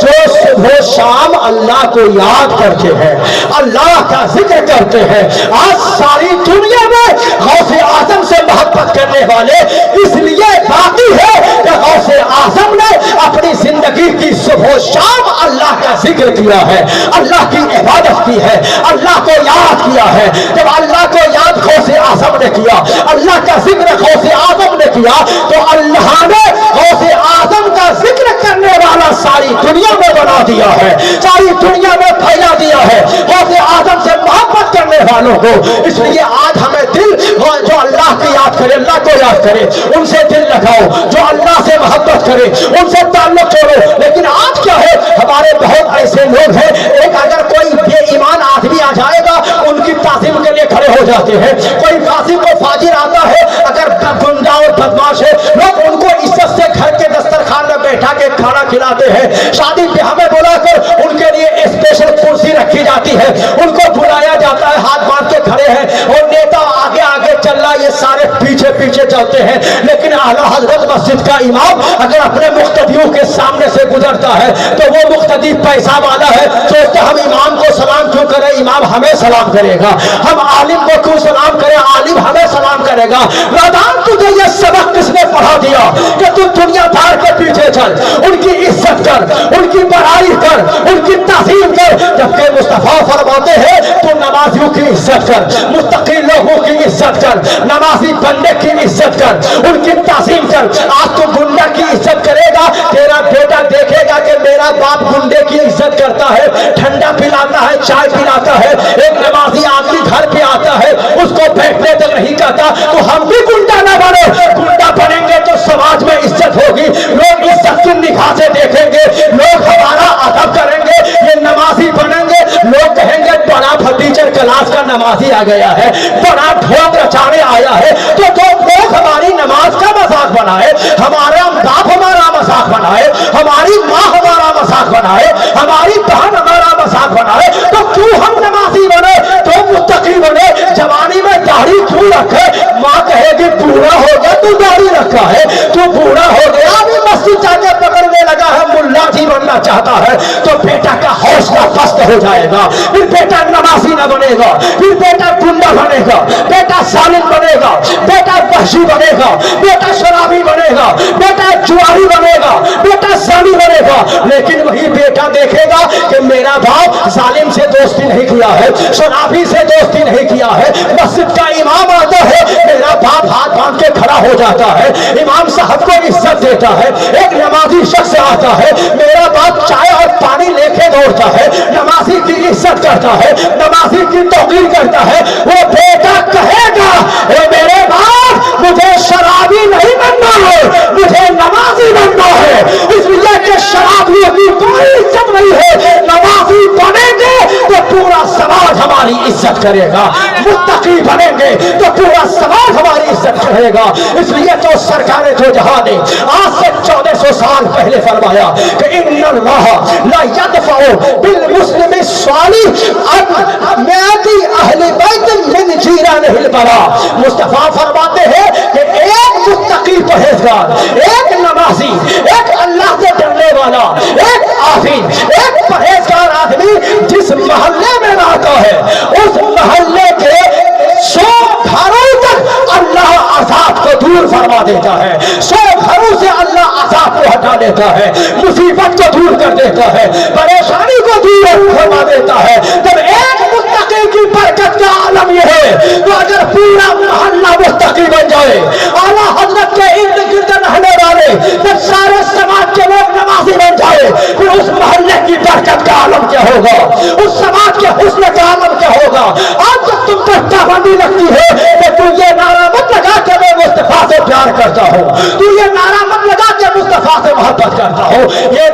जो सुबह शाम अल्लाह को याद करते हैं, अल्लाह का जिक्र करते हैं। आज सारी दुनिया में गौसे आजम से मोहब्बत करने वाले इसलिए बाकी है कि गौसे आजम ने अपनी जिंदगी की सुबह शाम अल्लाह का जिक्र किया है, अल्लाह की इबादत की है, अल्लाह को याद किया है। जब अल्लाह को याद गौसे आजम ने किया, अल्लाह का जिक्र गौसे आजम ने किया, तो अल्लाह ने गौसे आजम का जिक्र करने वाला सारी दुनिया में बना दिया है, सारी दुनिया में फैला दिया है गौसे आजम से मोहब्बत करने वालों को। इसलिए आज हमें दिल जो अल्लाह की याद करे, अल्लाह को याद करे, उनसे दिल लगाओ, जो अल्लाह से मोहब्बत करे उनसे ताल्लुक जोड़ो। लेकिन आज क्या है, हमारे बहुत ऐसे लोग हैं, एक अगर कोई बेईमान आदमी आ जाएगा उनकी ताज़ीम के लिए खड़े हो जाते हैं। कोई फासिक को फाजिर आता है, अगर गुंडा और बदमाश है, लोग उनको इज्जत से घर के दस्तरखान में बैठा के खाना खिलाते हैं। शादी ब्याह में बुलाकर उनके लिए स्पेशल कुर्सी रखी जाती है, उनको बुलाया जाता है, हाथ बांध के खड़े हैं और नेता आगे आगे चल रहा, ये सारे पीछे पीछे चलते हैं। लेकिन आला हजरत मस्जिद का इमाम अगर अपने मुक्तदियों के सामने से गुजरता है तो वो मुक्तदी पैसा वाला है, सोचता हम इमाम को सलाम क्यों करें, इमाम हमें सलाम करेगा, हम आलिम को क्यों सलाम करें, आलिम हमें सलाम करेगा। नादान, तुझे ये सबक किसने पढ़ा दिया कि तू दुनियादार के पीछे चल, उनकी इज्जत कर, उनकी बड़ाई कर, उनकी ताज़ीम कर, जबकि मुस्तफा फरमाते हैं तू नमाजियों की इज्जत कर, मुत्तकी लोगों की इज्जत कर, नमाजी बंदे की इज्जत कर, उनकी ताज़ीम कर। आज तू गुंडा की इज्जत करेगा, तेरा बेटा देखेगा कि मेरा बाप गुंडे की इज्जत करता है, ठंडा पिलाता है, चाय पिलाता है, एक नमाजी आदमी घर पे आता है उसको बैठने तक नहीं कहता, तो हम भी गुंडा ना बने। गुंडा बनेंगे तो समाज में इज्जत होगी, लोग इज्जत की निगाह से देखेंगे, लोग हमारा अदब करेंगे। ये नमाजी बनेंगे, लोग कहेंगे बड़ा फटीचर क्लास का नमाजी आ गया है, बड़ा ढोक रचाने आया है। तो जो लोग हमारी नमाज का मजाक बनाए, हमारा बाप हमारा मजाक बनाए, हमारी माँ हमारा मजाक बनाए, हमारी बहन हमारा मजाक बनाए, तो क्यों हम नमाजी बने, तो मुत्तकी बने। जवानी में दाढ़ी क्यों रखे, माँ कहेगी बूढ़ा हो गया तू दाढ़ी रखा है, तू बूढ़ा हो गया अभी मस्जिद जाके पकड़ने लगा है, मुल्ला जी बनना चाहता है, तो बेटा का हौसला पस्त हो जाएगा, फिर बेटा नमाजी न बनेगा, फिर बेटा गुंडा बनेगा, बेटा सालिम बनेगा, बेटा वहशी बनेगा, बेटा शराबी बनेगा, बेटा जुआरी बनेगा, बेटा साली बनेगा। लेकिन वही बेटा देखेगा कि मेरा बाप जालिम से दोस्ती नहीं किया है, शराबी से दोस्ती नहीं किया है, मस्जिद का इमाम आता है, मेरा बाप हाथ बांध के खड़ा हो जाता है, इमाम साहब को इज्जत देता है। एक नमाजी शख्स आता है, मेरा बाप चाय और पानी लेके दौड़ता है, नमाजी की इज्जत करता है, नमाजी की तौकीर करता है। वो बेटा कहेगा मेरे बाप मुझे शराबी नहीं बनना है, मुझे नमाजी बनना है, इसलिए कि शराबियों की कोई इज्जत नहीं है। नमाजी बनेंगे तो पूरा समाज समाज हमारी इज्जत करेगा। मुत्तकी बनेंगे तो पूरा समाज हमारी इज्जत करेगा। इसलिए तो सरकार जो जहां ने आज से 1400 साल पहले फरमाया कि इन्नल्लाह ला यदफउ बिल मुस्लिमी स्वालिह अन मियाती अहले बैत मिन जीरानिहिल बरा। मुस्तफा फरमाते हैं कि एक मुत्तकी परहेजगार, एक नमाजी, एक अल्लाह से डरने वाला, एक आफिद, एक परहेजगार आदमी जिस मोहल्ले में रहता है उस मोहल्ले के 100 घरों तक अल्लाह अजाब को दूर फरमा देता है। 100 घरों से अल्लाह अजाब को हटा देता है, मुसीबत को दूर कर देता है, परेशानी को दूर फरमा देता है। जब एक मुत्तकी की बरकत का आलम यह है तो अगर पूरा मोहल्ला मुत्तकी बन जाए, आला हजरत के इर्द गिर्द रहने वाले जब सारे समाज के लोग नमाजी बन जाए, फिर उस मोहल्ले की बरकत का आलम क्या होगा, उस समाज के हुस्न का आलम क्या होगा। आज जब तुम पर पाबंदी लगती है कि तू ये नारा मत लगा के मैं मुस्तफा से प्यार करता हूँ, तू ये नारा मत लगा के मुस्तफा से मोहब्बत करता हूँ, ये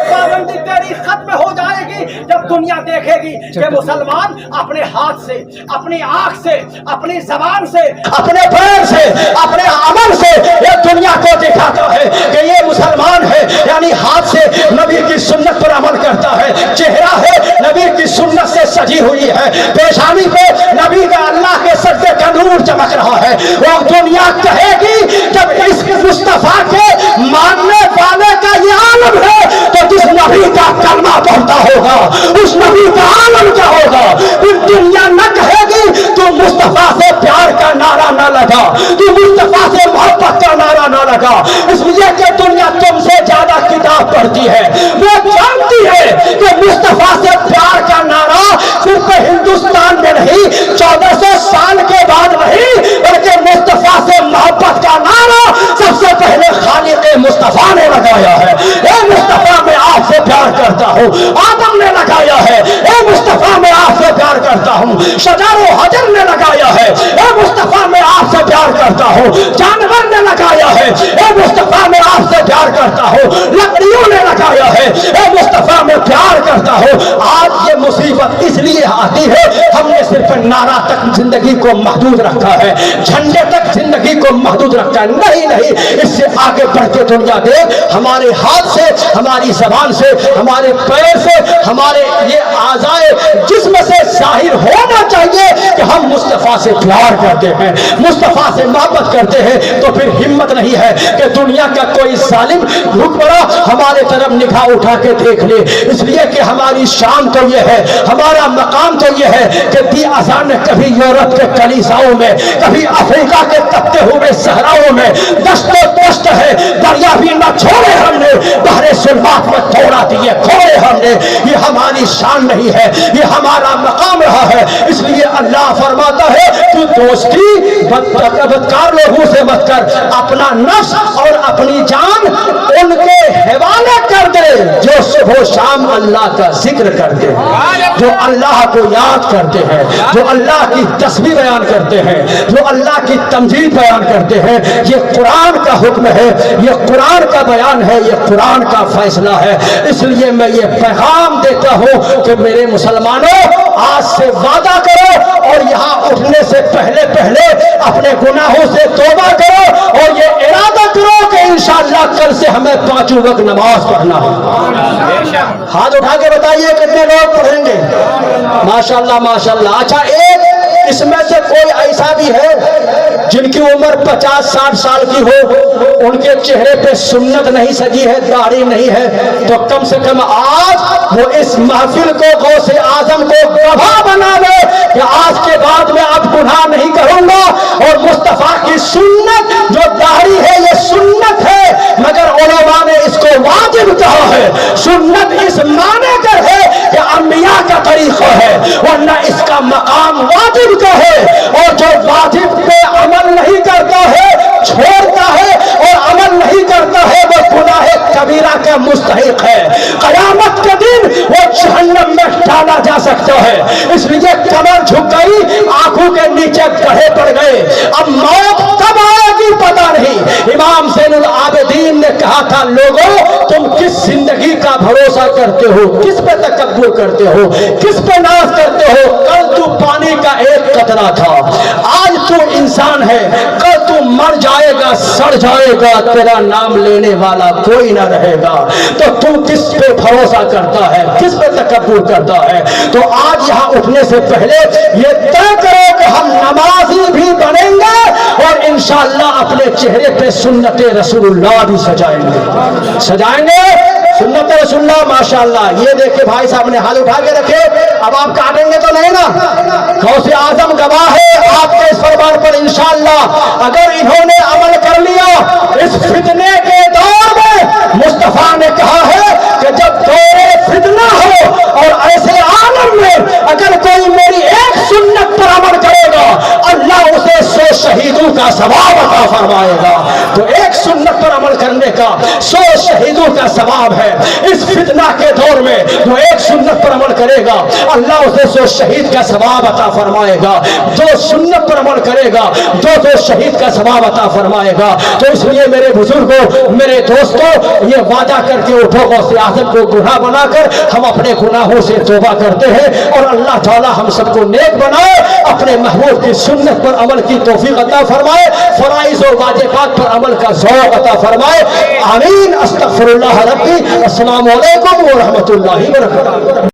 पाबंदी तेरी खत्म हो जाएगी जब दुनिया देखेगी कि मुसलमान अपने हाथ से, अपनी आंख से, अपनी जबान से, अपने पैर से, अपने अमल से ये दुनिया को दिखाता है कि ये मुसलमान है। यानी हाथ से नबी की सुन्नत पर अमल करता है, चेहरा है नबी की सुन्नत से सजी हुई है, पेशानी पे नबी का अल्लाह के सजदे का नूर चमक रहा है। वो दुनिया कहेगी जब इस मुस्तफा के मानने वाले का ये आलम है तो जिस नबी का कलमा पढ़ता होगा उस नबी का आलम क्या होगा। फिर दुनिया न कहेगी तो मुस्तफा से प्यार का नारा न लगा, तू मुस्तफा से मोहब्बत का नारा न लगा। इसलिए कि दुनिया तुमसे ज्यादा किताब पढ़ती है, वो जानती है कि मुस्तफा से प्यार का नारा सिर्फ हिंदुस्तान में नहीं 1400 साल के बाद नहीं, बल्कि मुस्तफा से मोहब्बत का नारा सबसे पहले खालिक मुस्तफा ने लगाया है। ए मुस्तफा मैं आपसे प्यार करता हूँ, आदम ने लगाया है। ए मुस्तफा मैं आपसे प्यार करता हूँ, शजार हजर ने लगाया है। ए मुस्तफा मैं आपसे प्यार करता हूँ, जानवर ने लगाया है। ए मुस्तफा मैं आपसे प्यार करता हूँ, लकड़ियों ने लगाया है। ए मुस्तफा मैं प्यार करता हूँ। आज ये मुसीबत इसलिए आती है हमने सिर्फ नारा तक जिंदगी को महदूद रखा है, झंडे तक जिंदगी को महदूद रखा है। नहीं नहीं, इससे आगे बढ़ के दुनिया देख, हमारे हाथ से, हमारी जबान से, हमारे पैर से, हमारे ये आज़ाए जिस्म से जाहिर होना चाहिए कि हम मुस्तफा से प्यार करते हैं, मुस्तफा से मोहब्बत करते हैं। तो फिर हिम्मत नहीं है कि दुनिया का कोई जालिम हुक्मरां हमारे तरफ निगाह उठा के देख ले। इसलिए कि हमारी शान तो ये है, हमारा मकाम तो ये है कि दी अजान ने कभी यूरोप के कलीसाओं में, कभी अफ्रीका के तपते हुए सहराओं में दस्तो दस्त है, दरिया भी न छोड़े हमने, बहरे सुलमात में तोड़ा दिए खोए हमने। ये हमारी शान नहीं है, ये हमारा मकाम रहा है। इसलिए अल्लाह फरमाता है तू दोस्ती बदकार लोगों से मत कर, अपना नफ्स और अपनी जान उनके हवाले कर दे जो सुबह शाम अल्लाह का जिक्र करते हैं, जो अल्लाह को याद करते हैं, जो अल्लाह की तस्बीह बयान करते हैं, जो अल्लाह की तमजीद बयान करते हैं। ये कुरान का हुक्म है, ये कुरान का बयान है, ये कुरान का फैसला है। इसलिए मैं ये पैगाम देता हूँ कि मेरे मुसलमानों आज से वादा करो और यहाँ उठने से पहले पहले अपने गुनाहों से तौबा करो और ये इरादा करो कि इंशाअल्लाह कल से हमें 5 वक्त नमाज पढ़ना है। हाथ उठा के बताइए कितने लोग पढ़ेंगे। माशाअल्लाह माशाअल्लाह। अच्छा, एक इसमें से कोई ऐसा भी है जिनकी उम्र 50-60 साल की हो, उनके चेहरे पे सुन्नत नहीं सजी है, दाढ़ी नहीं है, तो कम से कम आज वो इस महफिल को गौसे आजम को गवाह बना दे कि आज के बाद मैं अब गुनाह नहीं करूंगा। और मुस्तफा की सुन्नत जो दाढ़ी है ये सुन्नत है, मगर उलमा ने इसको वाजिब कहा है। सुन्नत इस माने कर है कि अंबिया का तरीका है, वरना इसका मकाम वाजिब का है। और जो वाजिब पे अमल नहीं करता है, छोड़ता है और अमल नहीं करता है, वो गुनाह कबीरा का मुस्तहिक है। कयामत के दिन वो जहन्नम में डाला जा सकता है। इसलिए कमर झुक गई, आंखों के नीचे गड्ढे पड़ गए। अब मौत कब आएगी पता नहीं। इमाम ज़ैनुल आबिदीन امین نے کہا تھا لوگوں تم کس زندگی کا بھروسہ کرتے ہو, کس پہ تکبر کرتے ہو, کس پہ ناز کرتے ہو؟ کل تو پانی کا ایک قطرہ تھا, آج تو انسان ہے, کل تو مر جائے گا, سڑ جائے گا, تیرا نام لینے والا کوئی نہ رہے گا. تو تم کس پہ بھروسہ کرتا ہے, کس پہ تکبر کرتا ہے؟ تو آج یہاں اٹھنے سے پہلے یہ طے کرو کہ ہم نمازی بھی بنیں گے اور انشاءاللہ اپنے چہرے پہ سنت رسول اللہ بھی سجائیں گے. سنت رسول اللہ ماشاءاللہ. یہ دیکھیں بھائی صاحب نے ہاتھ اٹھا کے رکھے, اب آپ کاٹیں گے تو نہیں نا؟ غوث اعظم گواہ ہے آپ کے اس فرمان پر انشاءاللہ. اگر انہوں نے عمل کر لیا اس فتنے کے دور میں, مصطفیٰ نے کہا ہے کہ جب دور فتنہ ہو اور ایسے عالم میں اگر کوئی میری ایک سنت پر عمل کرے گا اللہ اسے 100 شہیدوں کا ثواب عطا فرمائے گا. تو ایک سنت پر عمل کرنے کا 100 شہیدوں کا ثواب ہے. اس فتنہ کے دور میں جو ایک سنت پر عمل کرے گا اللہ اسے 100 شہید کا ثواب عطا فرمائے گا. جو سنت پر عمل کرے گا 200 شہید کا ثواب عطا فرمائے گا. تو اس لیے میرے بزرگوں, میرے دوستوں, یہ وعدہ کر کے اٹھو غوث اعظم کو گناہ بنا کر ہم اپنے گناہوں سے توبہ کرتے ہیں اور اللہ تعالی ہم سب کو نیک بنائے, اپنے محبوب کی سنت پر عمل کی توفیق عطا فرمائے, فرائض و واجبات پر عمل کا ذوق عطا فرمائے. آمین. استغفر اللہ ربی. السلام علیکم ورحمۃ اللہ وبرکاتہ.